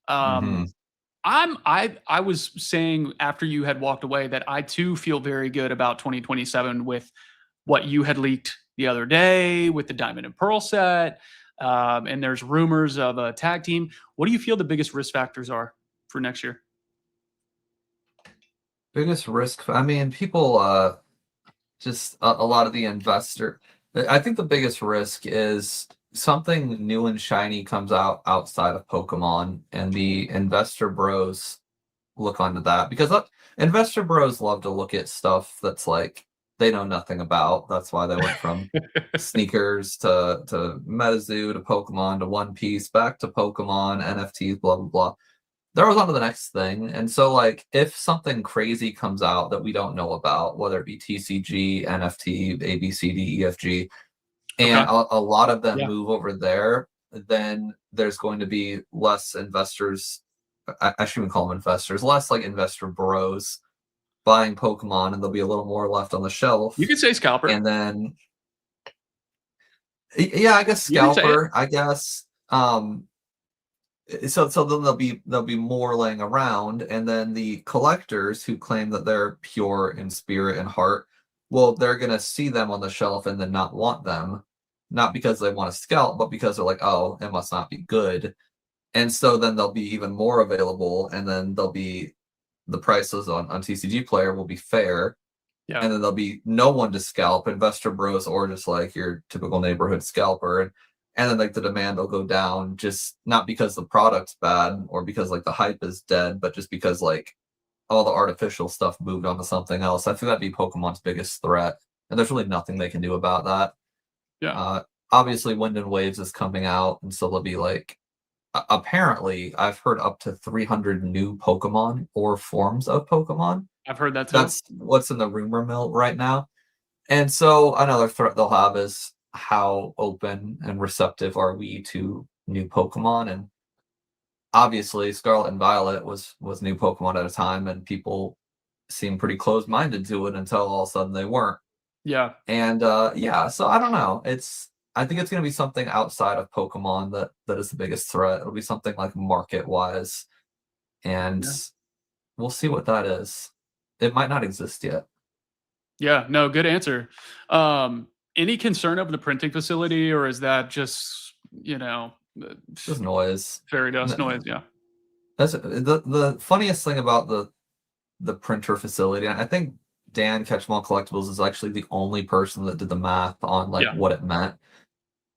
Um, Hmm. I was saying after you had walked away that I too feel very good about 2027 with what you had leaked the other day with the Diamond and Pearl set. And there's rumors of a tag team. What do you feel the biggest risk factors are for next year? Biggest risk. I mean, people just a lot of the investor. I think the biggest risk is something new and shiny comes out outside of Pokemon, and the investor bros look onto that because investor bros love to look at stuff that's like they know nothing about. That's why they went from sneakers to MetaZoo to Pokemon to One Piece back to Pokemon NFTs, blah blah blah. They're always on to the next thing, and so like if something crazy comes out that we don't know about, whether it be TCG, NFT, ABCD, EFG, and Okay. a lot of them Yeah. move over there, then there's going to be less investors. I shouldn't even call them investors, less like investor bros buying Pokemon, and there'll be a little more left on the You shelf. could say scalper. And then, yeah, I guess You can say it. scalper. I guess. So then there'll be more laying around, and then the collectors who claim that they're pure in spirit and heart, well, they're gonna see them on the shelf and then not want them, not because they want to scalp, but because they're like, oh, it must not be good. And so then there'll be even more available, and then there'll be the prices on TCG Player will be fair, Yeah. and then there'll be no one to scalp, investor bros, or just like your typical neighborhood scalper. And then like the demand will go down, just not because the product's bad or because like the hype is dead, but just because like all the artificial stuff moved on to something else. I think that'd be Pokemon's biggest threat, and there's really nothing they can do about that. Yeah. Uh, Obviously, Wind and Waves is coming out, and so there'll be like apparently I've heard up to 300 new Pokemon or forms of Pokemon. I've heard that too. That's what's in the rumor mill right now. And so another threat they'll have is how open and receptive are we to new Pokemon? And obviously, Scarlet and Violet was new Pokemon at a time, and people seemed pretty closed minded to it until all of a sudden they weren't. Yeah. And yeah, so I don't know. I think it's going to be something outside of Pokemon that is the biggest threat. It'll be something like market wise, and Yeah. we'll see what that is. It might not exist yet. Yeah, no, good answer. Any concern of the printing facility, or is that just, Just noise. fairy dust noise? Yeah. That's the funniest thing about the printer facility. I think Dan Catchmall Collectibles is actually the only person that did the math on like Yeah. what it meant.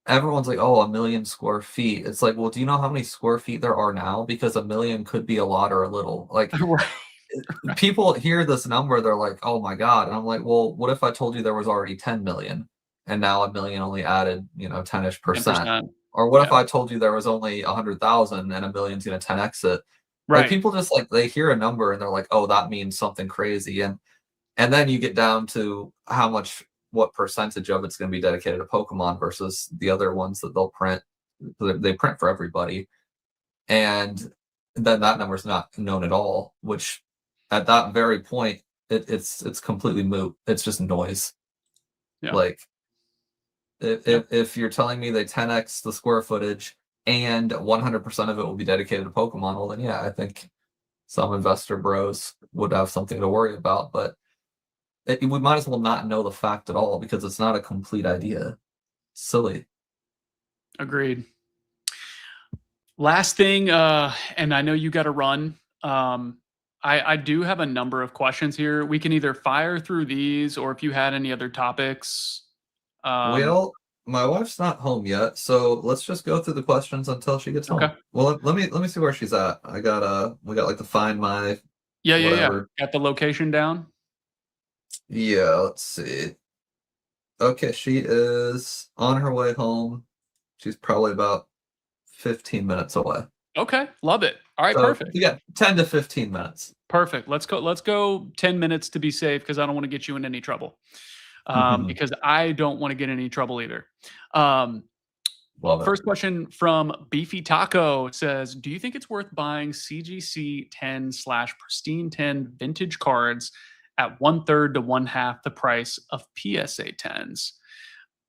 Everyone's like, "Oh, 1,000,000 square feet." It's like, well, do you know how many square feet there are now? Because a million could be a lot or a little. Like Right. people hear this number, they're like, "Oh my god," and I'm like, "Well, what if I told you there was already 10 million, and now a million only added 10-ish%? 10%. Or what if Yeah. I told you there was only 100,000 and a million's gonna 10x it?" Like Right. people just like they hear a number and they're like, "Oh, that means something crazy," and then you get down to what percentage of it's going to be dedicated to Pokemon versus the other ones that they'll print. They print for everybody, and then that number's not known at all. Which, at that very point, it's completely moot. It's just noise. Yeah. Like Yeah. if you're telling me they 10x the square footage and 100% of it will be dedicated to Pokemon, well then yeah, I think some investor bros would have something to worry about, but we might as well not know the fact at all because it's not a complete idea. Silly. Agreed. Last thing, and I know you got to run. I do have a number of questions here. We can either fire through these, or if you had any other topics. Um, Well, my wife's not home yet, so let's just go through the questions until she gets okay. home. Well, let me see where she's at. We got like to find my Yeah, yeah, yeah. whatever. Got the location down. Yeah, let's see. Okay, she is on her way home. She's probably about 15 minutes away. Okay, love it. All right, So perfect. we got 10 to 15 minutes. Perfect. Let's go. Let's go 10 minutes to be safe because I don't want to get you in any trouble. Because I don't want to get in any trouble either. Um, Love it. First question from Beefy Taco says, "Do you think it's worth buying CGC 10 slash pristine 10 vintage cards at 1/3 to one half the price of PSA 10s?"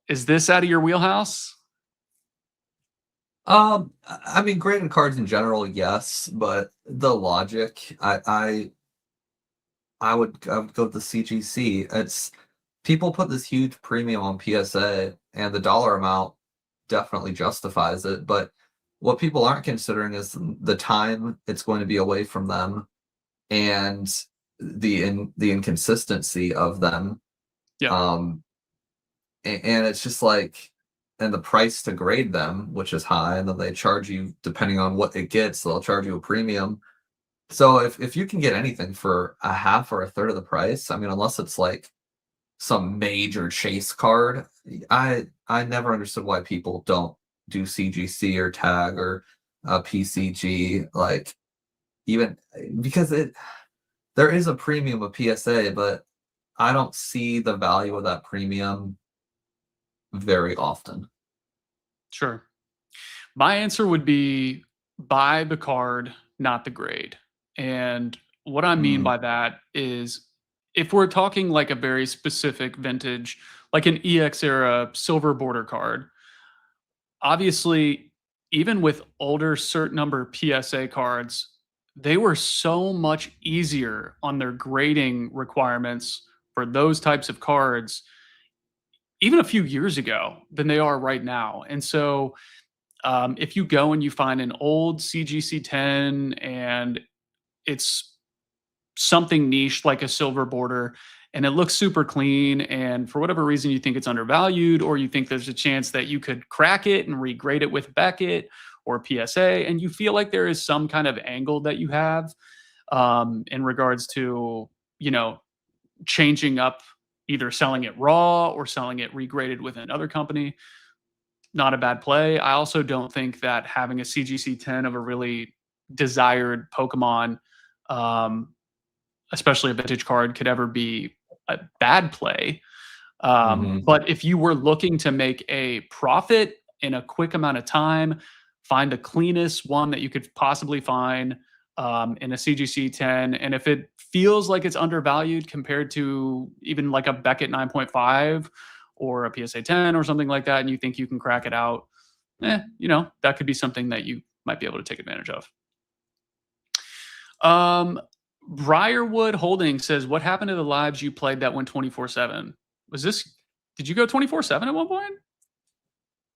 Is this out of your wheelhouse? I mean, graded cards in general, yes, but the logic, I would go with the CGC. It's people put this huge premium on PSA, and the dollar amount definitely justifies it. But what people aren't considering is the time it's going to be away from them and the inconsistency of them. Yeah, Um, and it's just like, and the price to grade them, which is high, and then they charge you depending on what it gets. They'll charge you a premium. So if you can get anything for a half or a third of the price, I mean, unless it's like some major chase card, I never understood why people don't do CGC or tag or PCG, like even because there is a premium of PSA, but I don't see the value of that premium very often. sure. My answer would be buy the card, not the grade. And what I mean Mm, by that is if we're talking like a very specific vintage, like an EX era silver border card, obviously, even with older cert number PSA cards, they were so much easier on their grading requirements for those types of cards, even a few years ago, than they are right now. And so, if you go and you find an old CGC 10 and it's something niche like a silver border and it looks super clean, and for whatever reason you think it's undervalued, or you think there's a chance that you could crack it and regrade it with Beckett or PSA, and you feel like there is some kind of angle that you have in regards to, you know, changing up, either selling it raw or selling it regraded with another company, not a bad play. I also don't think that having a CGC 10 of a really desired Pokemon, um, especially a vintage card, could ever be a bad play. mhm, But if you were looking to make a profit in a quick amount of time, find the cleanest one that you could possibly find in a CGC 10. And if it feels like it's undervalued compared to even like a Beckett 9.5 or a PSA 10 or something like that, and you think you can crack it out, that could be something that you might be able to take advantage of. Briarwood Holdings says, "What happened to the lives you played that went 24/7? Did you go 24/7 at one point?"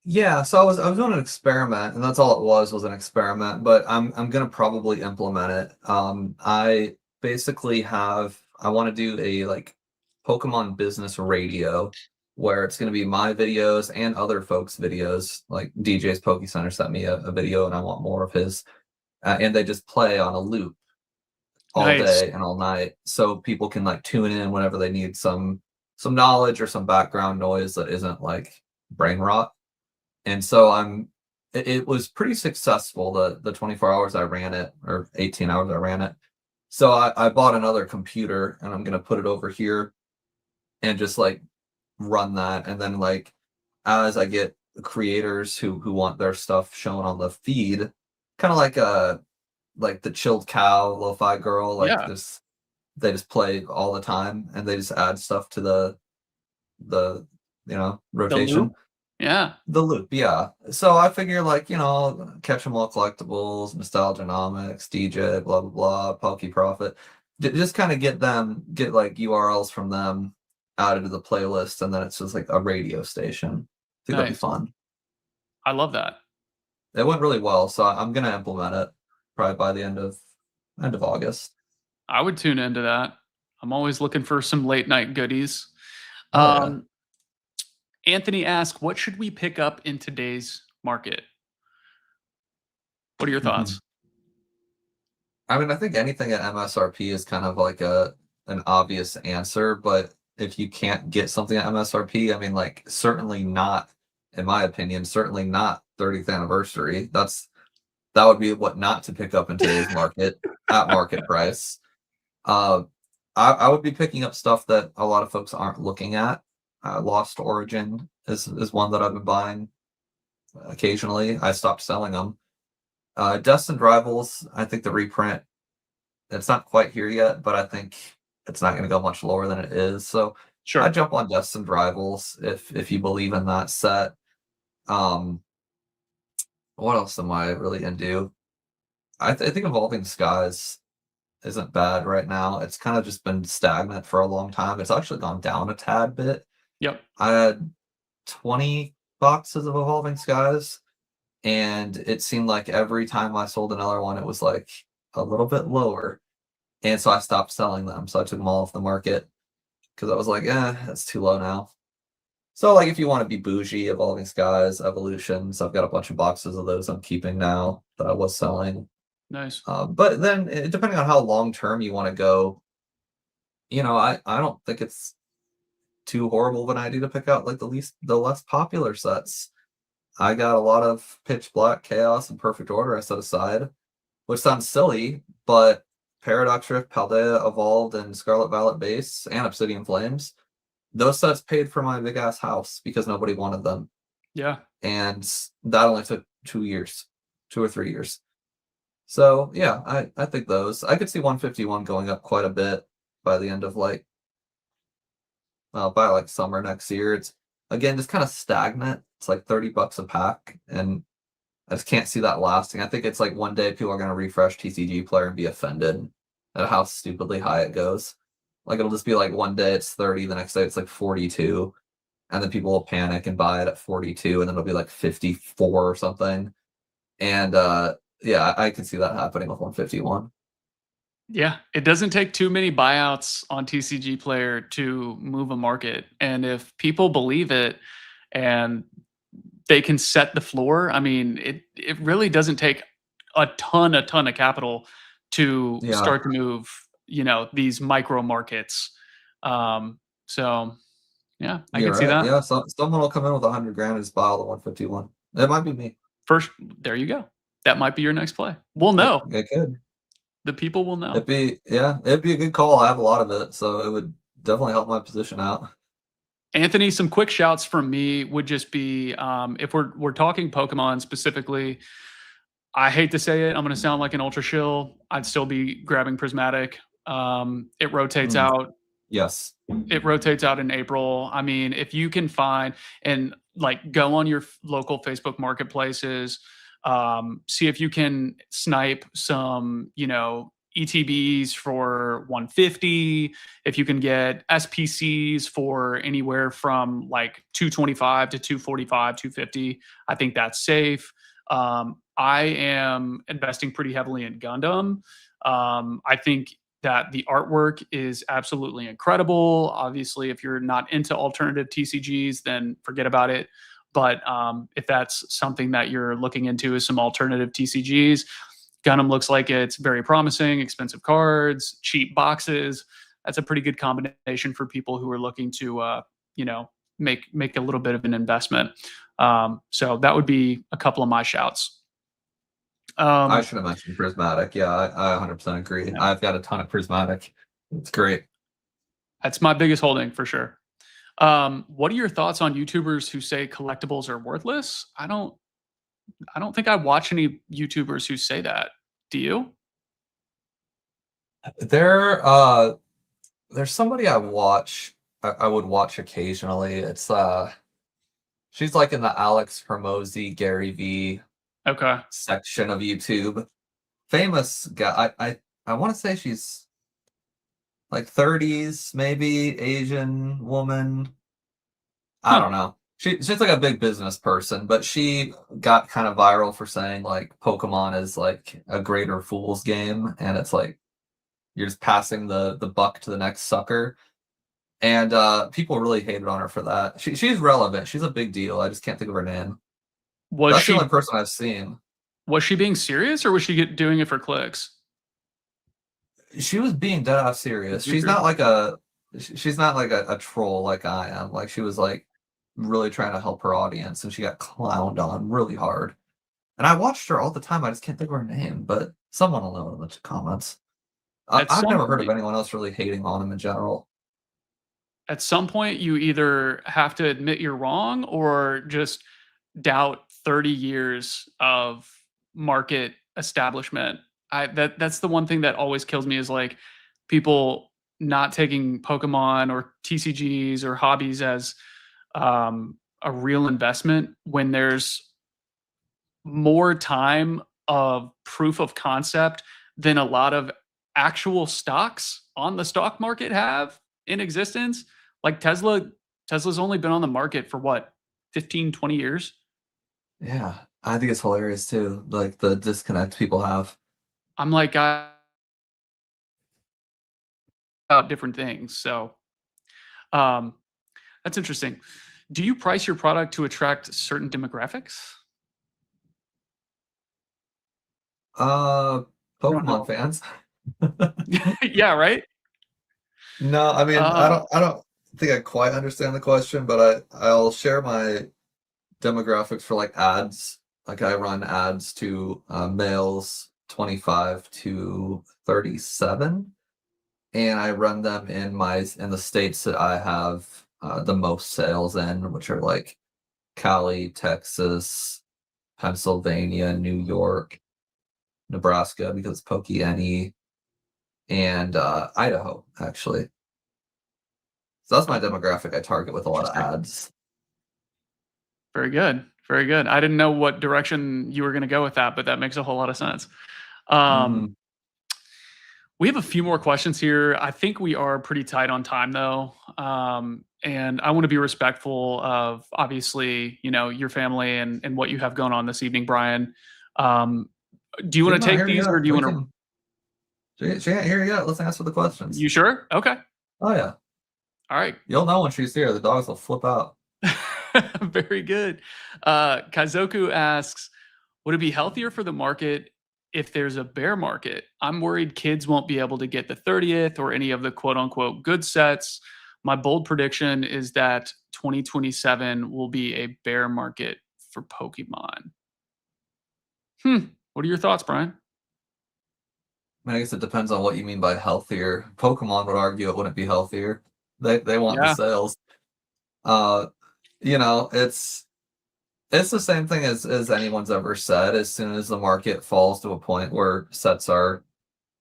Yeah, so I was doing an experiment, and that's all it was an experiment. But I'm gonna probably implement it. I basically I want to do a like Pokemon business radio where it's gonna be my videos and other folks' videos. Like DJ's Poke Center sent me a video, and I want more of his, and they just play on a loop all Nice. day and all night, so people can like tune in whenever they need some knowledge or some background noise that isn't like brain rot. And so it was pretty successful the 24 hours I ran it, or 18 hours I ran it. So I bought another computer, and I'm gonna put it over here and just like run that. And then like as I get creators who want their stuff shown on the feed, kind of like the chilled cow, lo-fi girl, like Yeah. this, they just play all the time and they just add stuff to the The loop? rotation. Yeah. The loop, yeah. So I figure like, catch 'em all collectibles, nostalgianomics, DJ, blah blah blah, Pokey Profit. Just kind of get like URLs from them added to the playlist, and then it's just like a radio station. I think that'd be Nice. fun. I love that. It went really well, so I'm gonna implement it probably by the end of August. I would tune into that. I'm always looking for some late night goodies. Oh yeah. Anthony asked, "What should we pick up in today's market?" What are your Mhm. thoughts? I mean, I think anything at MSRP is kind of like an obvious answer, but if you can't get something at MSRP, I mean, like certainly not, in my opinion, certainly not 30th anniversary. That would be what not to pick up in today's market at market price. Uh, I would be picking up stuff that a lot of folks aren't looking at. Lost Origin is one that I've been buying occasionally. I stopped selling them. Destined Rivals, I think the reprint, it's not quite here yet, but I think it's not going to go much lower than it is. So I Sure. jump on Destined Rivals if you believe in that set. Um, what else am I really into? I think Evolving Skies isn't bad right now. It's kind of just been stagnant for a long time. It's actually gone down a tad bit. Yep. I had 20 boxes of Evolving Skies, and it seemed like every time I sold another one, it was like a little bit lower. And so I stopped selling them. So I took them all off the market because I was like, that's too low now. So like if you want to be bougie, Evolving Skies, Evolutions, I've got a bunch of boxes of those I'm keeping now that I was selling. Nice. But then depending on how long term you want to go, I don't think it's too horrible of an idea to pick out like the less popular sets. I got a lot of Pitch Black, Chaos, and Perfect Order I set aside, which sounds silly, but Paradox Rift, Paldea Evolved, and Scarlet Violet Base, and Obsidian Flames, those sets paid for my big ass house because nobody wanted them. Yeah. And that only took 2 years, 2 or 3 years. So yeah, I think those. I could see 151 going up quite a bit by the end of by like summer next year. It's again just kind of stagnant. It's like $30 a pack, and I just can't see that lasting. I think it's like one day people are going to refresh TCG Player and be offended at how stupidly high it goes. Like it'll just be like one day it's 30, the next day it's like 42, and then people will panic and buy it at 42, and then it'll be like 54 or something. And yeah, I can see that happening with 151. Yeah. It doesn't take too many buyouts on TCG Player to move a market. And if people believe it and they can set the floor, I mean, it really doesn't take a ton of capital to Yeah, start to move, these micro markets. So yeah, I you're can see right. that. Yeah, someone will come in with 100 grand and just buy all the 151. It might be me. First, there you go. That might be your next play. We'll It, know. it could. The people will know. It'd be a good call. I have a lot of it, so it would definitely help my position out. Anthony, some quick shouts from me would just be if we're talking Pokemon specifically. I hate to say it, I'm going to sound like an ultra shill. I'd still be grabbing Prismatic. It rotates Mm. out. Yes. It rotates out in April. I mean, if you can find and like go on your local Facebook marketplaces, see if you can snipe some, ETBs for 150. If you can get SPCs for anywhere from like 225 to 245, 250, I think that's safe. I am investing pretty heavily in Gundam. I think that the artwork is absolutely incredible. Obviously, if you're not into alternative TCGs, then forget about it. But if that's something that you're looking into is some alternative TCGs, Gundam looks like it's very promising, expensive cards, cheap boxes. That's a pretty good combination for people who are looking to, make a little bit of an investment. So that would be a couple of my shouts. I should have mentioned Prismatic. Yeah, I 100% agree. Yeah. I've got a ton of Prismatic. It's great. That's my biggest holding for sure. What are your thoughts on YouTubers who say collectibles are worthless? I don't think I watch any YouTubers who say that. Do you? There, there's somebody I would watch occasionally. She's like in the Alex Hermosi, Gary V Okay. section of YouTube. Famous guy. I want to say she's like 30s, maybe Asian woman. I don't know. She's like a big business person, but she got kind of viral for saying like Pokemon is like a greater fool's game, and it's like you're just passing the buck to the next sucker. And people really hated on her for that. She's relevant. She's a big deal. I just can't think of her name. Was That's the she only person I've seen. was she being serious or was she doing it for clicks? She was being dead ass serious. She's not like a troll like I am. Like she was like really trying to help her audience, and she got clowned on really hard. And I watched her all the time. I just can't think of her name, but someone will know in the comments. At I've some never heard of point, anyone else really hating on him in general. at some point you either have to admit you're wrong or just doubt 30 years of market establishment. That's the one thing that always kills me is like people not taking Pokemon or TCGs or hobbies as a real investment when there's more time of proof of concept than a lot of actual stocks on the stock market have in existence. Like Tesla's only been on the market for what, 15, 20 years? Yeah, I think it's hilarious too. Like the disconnect people have. I'm like, about different things. So um, that's interesting. Do you price your product to attract certain demographics? Uh, I don't Pokemon know. fans. Yeah, right. No, I mean, Uh, I don't think I quite understand the question, but I'll share my demographics for like ads. Like I run ads to males 25 to 37, and I run them in the states that I have the most sales in, which are like Cali, Texas, Pennsylvania, New York, Nebraska because it's PokeNE, and Idaho actually. So that's my demographic I target with a lot of Interesting. ads. Very good. Very good. I didn't know what direction you were going to go with that, but that makes a whole lot of sense. Mhm. We have a few more questions here. I think we are pretty tight on time though. And I want to be respectful of obviously, your family and what you have going on this evening, Brian. Um, do you She's want to not take here these or yet. do you We want to? can. She ain't here yet. Let's answer the questions. You sure? Okay. Oh yeah, All right. you'll know when she's here. The dogs will flip out. Very good. Kazoku asks, would it be healthier for the market if there's a bear market? I'm worried kids won't be able to get the 30th or any of the quote unquote good sets. My bold prediction is that 2027 will be a bear market for Pokemon. What are your thoughts, Brian? I mean, I guess it depends on what you mean by healthier. Pokemon would argue it wouldn't be healthier. They want the Yeah. sales. Uh, it's the same thing as anyone's ever said. As soon as the market falls to a point where sets are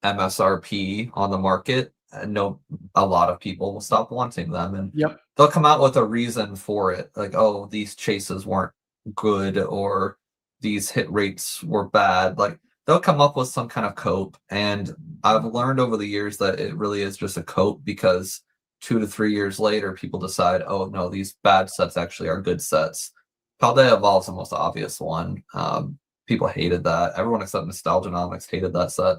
MSRP on the market, no, a lot of people will stop wanting them, and Yep. they'll come out with a reason for it, like, oh, these chases weren't good, or these hit rates were bad. Like, they'll come up with some kind of cope, and I've learned over the years that it really is just a cope, because 2 to 3 years later, people decide, oh no, these bad sets actually are good sets. Paldea Evolve's the most obvious one. People hated that. Everyone except Nostalgianomics hated that set.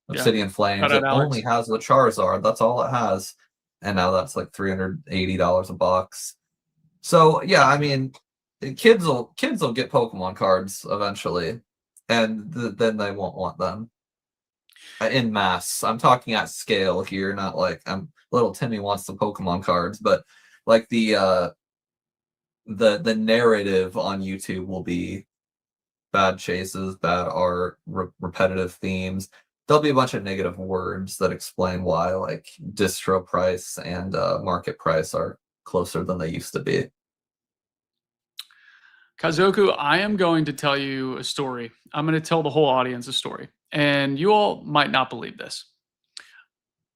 Yeah. Obsidian Flames, Shout out it only Alex. has the Charizard. That's all it has. And now that's like $380 a box. So yeah, I mean, kids will get Pokemon cards eventually, and then they won't want them in mass. I'm talking at scale here, not like little Timmy wants the Pokemon cards, but like the narrative on YouTube will be bad chases, bad art, repetitive themes. There'll be a bunch of negative words that explain why like distro price and market price are closer than they used to be. Kazoku, I am going to tell you a story. I'm going to tell the whole audience a story, and you all might not believe this.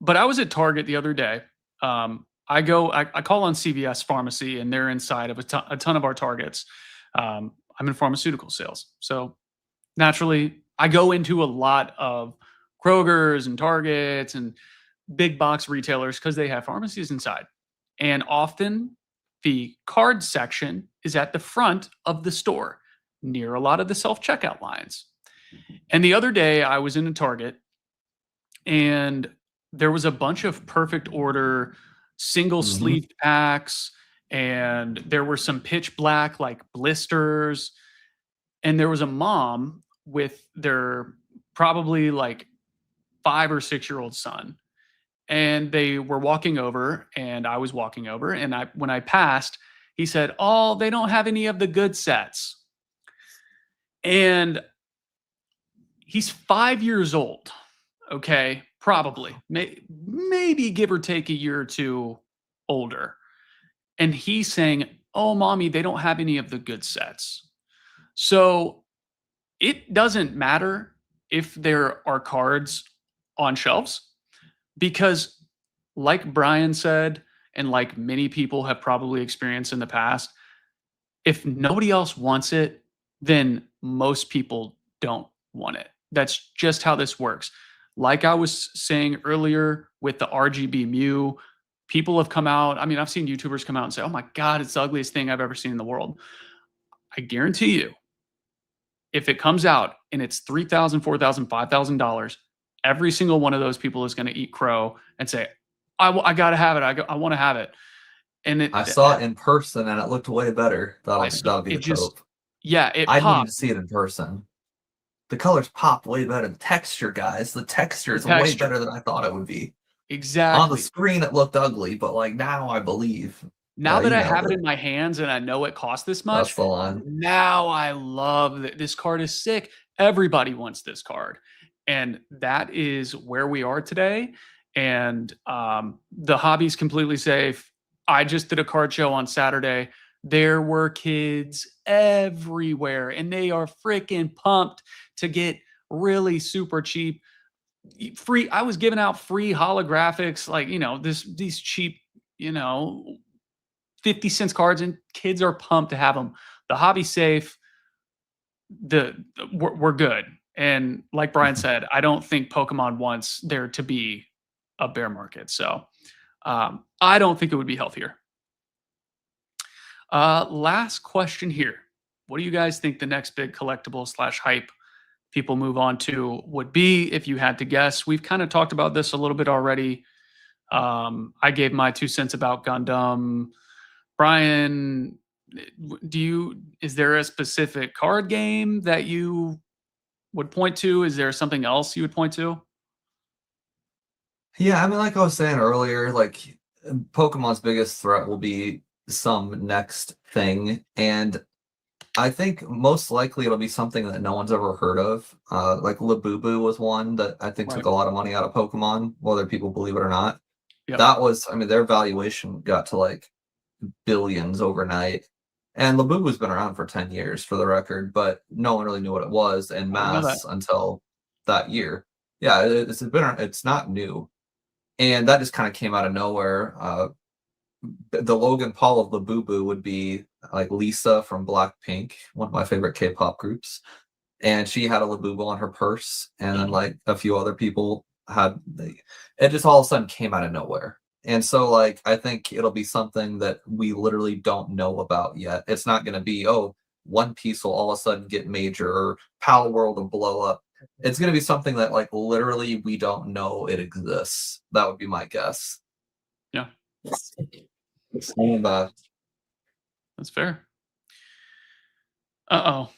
But I was at Target the other day. I call on CVS Pharmacy, and they're inside of a ton of our Targets. I'm in pharmaceutical sales. So naturally, I go into a lot of Kroger's and Targets and big box retailers because they have pharmacies inside. And often the card section is at the front of the store near a lot of the self checkout lines. And the other day, I was in a Target and there was a bunch of perfect order single Mhm. sleeve packs, and there were some pitch black like blisters, and there was a mom with their probably like 5 or 6 year old son, and they were walking over and I was walking over, and I when I passed, he said, "Oh, they don't have any of the good sets." And he's 5 years old. Okay, probably, maybe give or take a year or two older. And he's saying, "Oh, mommy, they don't have any of the good sets." So it doesn't matter if there are cards on shelves, because, like Brian said, and like many people have probably experienced in the past, if nobody else wants it, then most people don't want it. That's just how this works. Like I was saying earlier with the RGB Mew, people have come out. I mean, I've seen YouTubers come out and say, "Oh my God, it's the ugliest thing I've ever seen in the world." I guarantee you, if it comes out and it's $3,000, $4,000, $5,000, every single one of those people is going to eat crow and say, I got to have it. I want to have it." And I saw it in person and it looked way better. I That'll be it the just, cope. yeah, it I needed to popped. see it in person. The colors pop way better. The texture, guys, the texture The is way texture. better than I thought it would be. On the Exactly. screen, it looked ugly, but like now I believe. Now that You I nailed have it it. in my hands and I know it costs this That's much, the line. now I love that this card is sick. Everybody wants this card. And that is where we are today. And the hobby's completely safe. I just did a card show on Saturday. There were kids everywhere, and they are freaking pumped to get really super cheap free. I was giving out free holographics, like, these cheap, you know 50 cents cards, and kids are pumped to have them. The hobby's safe. We're good. And like Brian said, I don't think Pokemon wants there to be a bear market. So I don't think it would be healthier. Last question here. What do you guys think the next big collectible slash hype people move on to would be, if you had to guess? We've kind of talked about this a little bit already. I gave my 2 cents about Gundam. Brian, is there a specific card game that you would point to? Is there something else you would point to? Yeah, I mean, like I was saying earlier, like Pokemon's biggest threat will be some next thing, and I think most likely it'll be something that no one's ever heard of. Like Labubu was one that I think took Right. a lot of money out of Pokemon, whether people believe it or not. Yep. That was, I mean, their valuation got to like billions overnight. And Labubu's been around for 10 years for the record, but no one really knew what it was in I didn't know that. mass until that year. Yeah, it's not new. And that just kind of came out of nowhere. The Logan Paul of Labubu would be like Lisa from Blackpink, one of my favorite K-pop groups, and she had a Labubu on her purse, and then like a few other people had. It just all of a sudden came out of nowhere, and so like I think it'll be something that we literally don't know about yet. It's not going to be One Piece will all of a sudden get major or Pal World will blow up. It's going to be something that like literally we don't know it exists. That would be my guess. Yeah, And, that's fair. Uh-oh.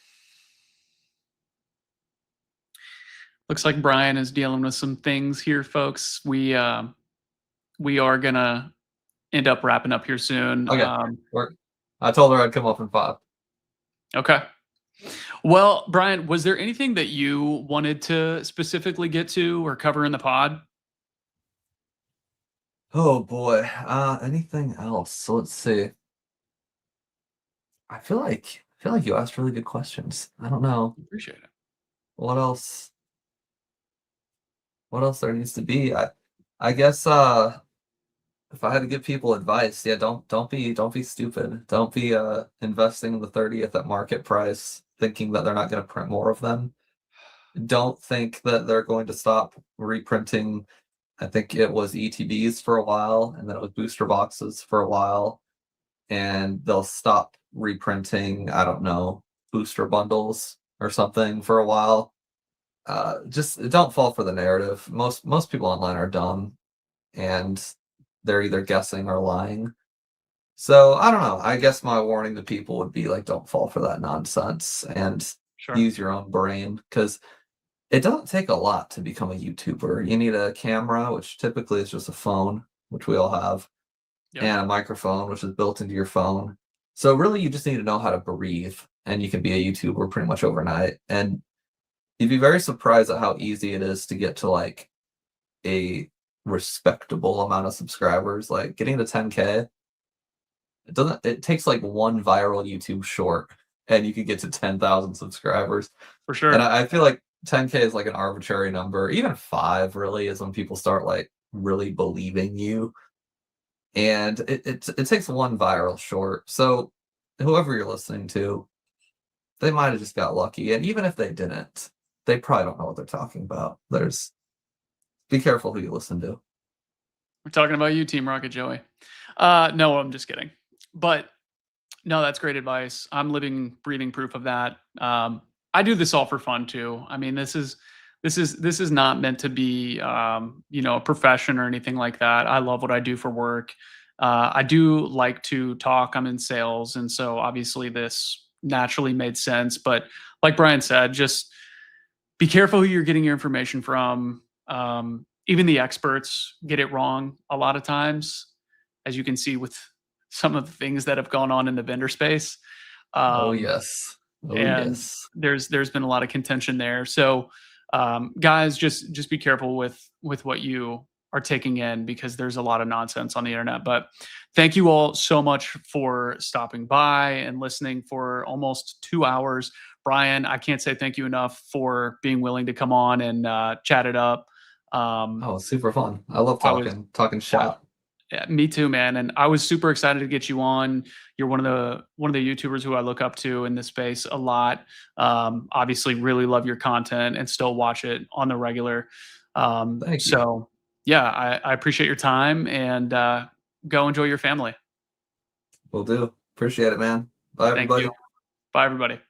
Looks like Brian is dealing with some things here, folks. We are gonna end up wrapping up here soon. okay, I told her I'd come up in 5. Okay. Well, Brian, was there anything that you wanted to specifically get to or cover in the pod? Oh boy. Anything else? So let's see. I feel like you asked really good questions. I don't know Appreciate it. what else. What else there needs to be? I guess if I had to give people advice, yeah, don't be stupid. Don't be investing in the 30th at market price, thinking that they're not going to print more of them. Don't think that they're going to stop reprinting. I think it was ETBs for a while, and then it was booster boxes for a while, and they'll stop reprinting, I don't know, booster bundles or something for a while. Just don't fall for the narrative. Most people online are dumb, and they're either guessing or lying. So I don't know. I guess my warning to people would be like, don't fall for that nonsense and Sure. use your own brain, because it doesn't take a lot to become a YouTuber. You need a camera, which typically is just a phone, which we all have, Yep. and a microphone, which is built into your phone. So really, you just need to know how to breathe, and you can be a YouTuber pretty much overnight. And you'd be very surprised at how easy it is to get to like a respectable amount of subscribers. Like getting to 10K, it takes like one viral YouTube short, and you could get to 10,000 subscribers. For And sure. I feel like 10K is like an arbitrary number. Even 5 really is when people start like really believing you. And it takes one viral short. So whoever you're listening to, they might have just got lucky. And even if they didn't, they probably don't know what they're talking about. Be careful who you listen to. We're talking about you, Team Rocket Joey. No, I'm just kidding. But no, that's great advice. I'm living, breathing proof of that. I do this all for fun too. I mean, this is not meant to be, a profession or anything like that. I love what I do for work. I do like to talk. I'm in sales, and so obviously this naturally made sense. But like Brian said, just be careful who you're getting your information from. Even the experts get it wrong a lot of times, as you can see with some of the things that have gone on in the vendor space. Oh Um, yes. Oh and yes. there's been a lot of contention there. So guys, just be careful with what you are taking in, because there's a lot of nonsense on the internet. But thank you all so much for stopping by and listening for almost 2 hours. Brian, I can't say thank you enough for being willing to come on and chat it up. Um, Oh, super fun. I love I was talking I, shit. yeah, me too, man. And I was super excited to get you on. You're one of the YouTubers who I look up to in this space a lot. Obviously, really love your content and still watch it on the regular. Thank you. So yeah, I appreciate your time, and go enjoy your family. Will do. Appreciate it, man. Bye Thank you. everybody. Bye, everybody.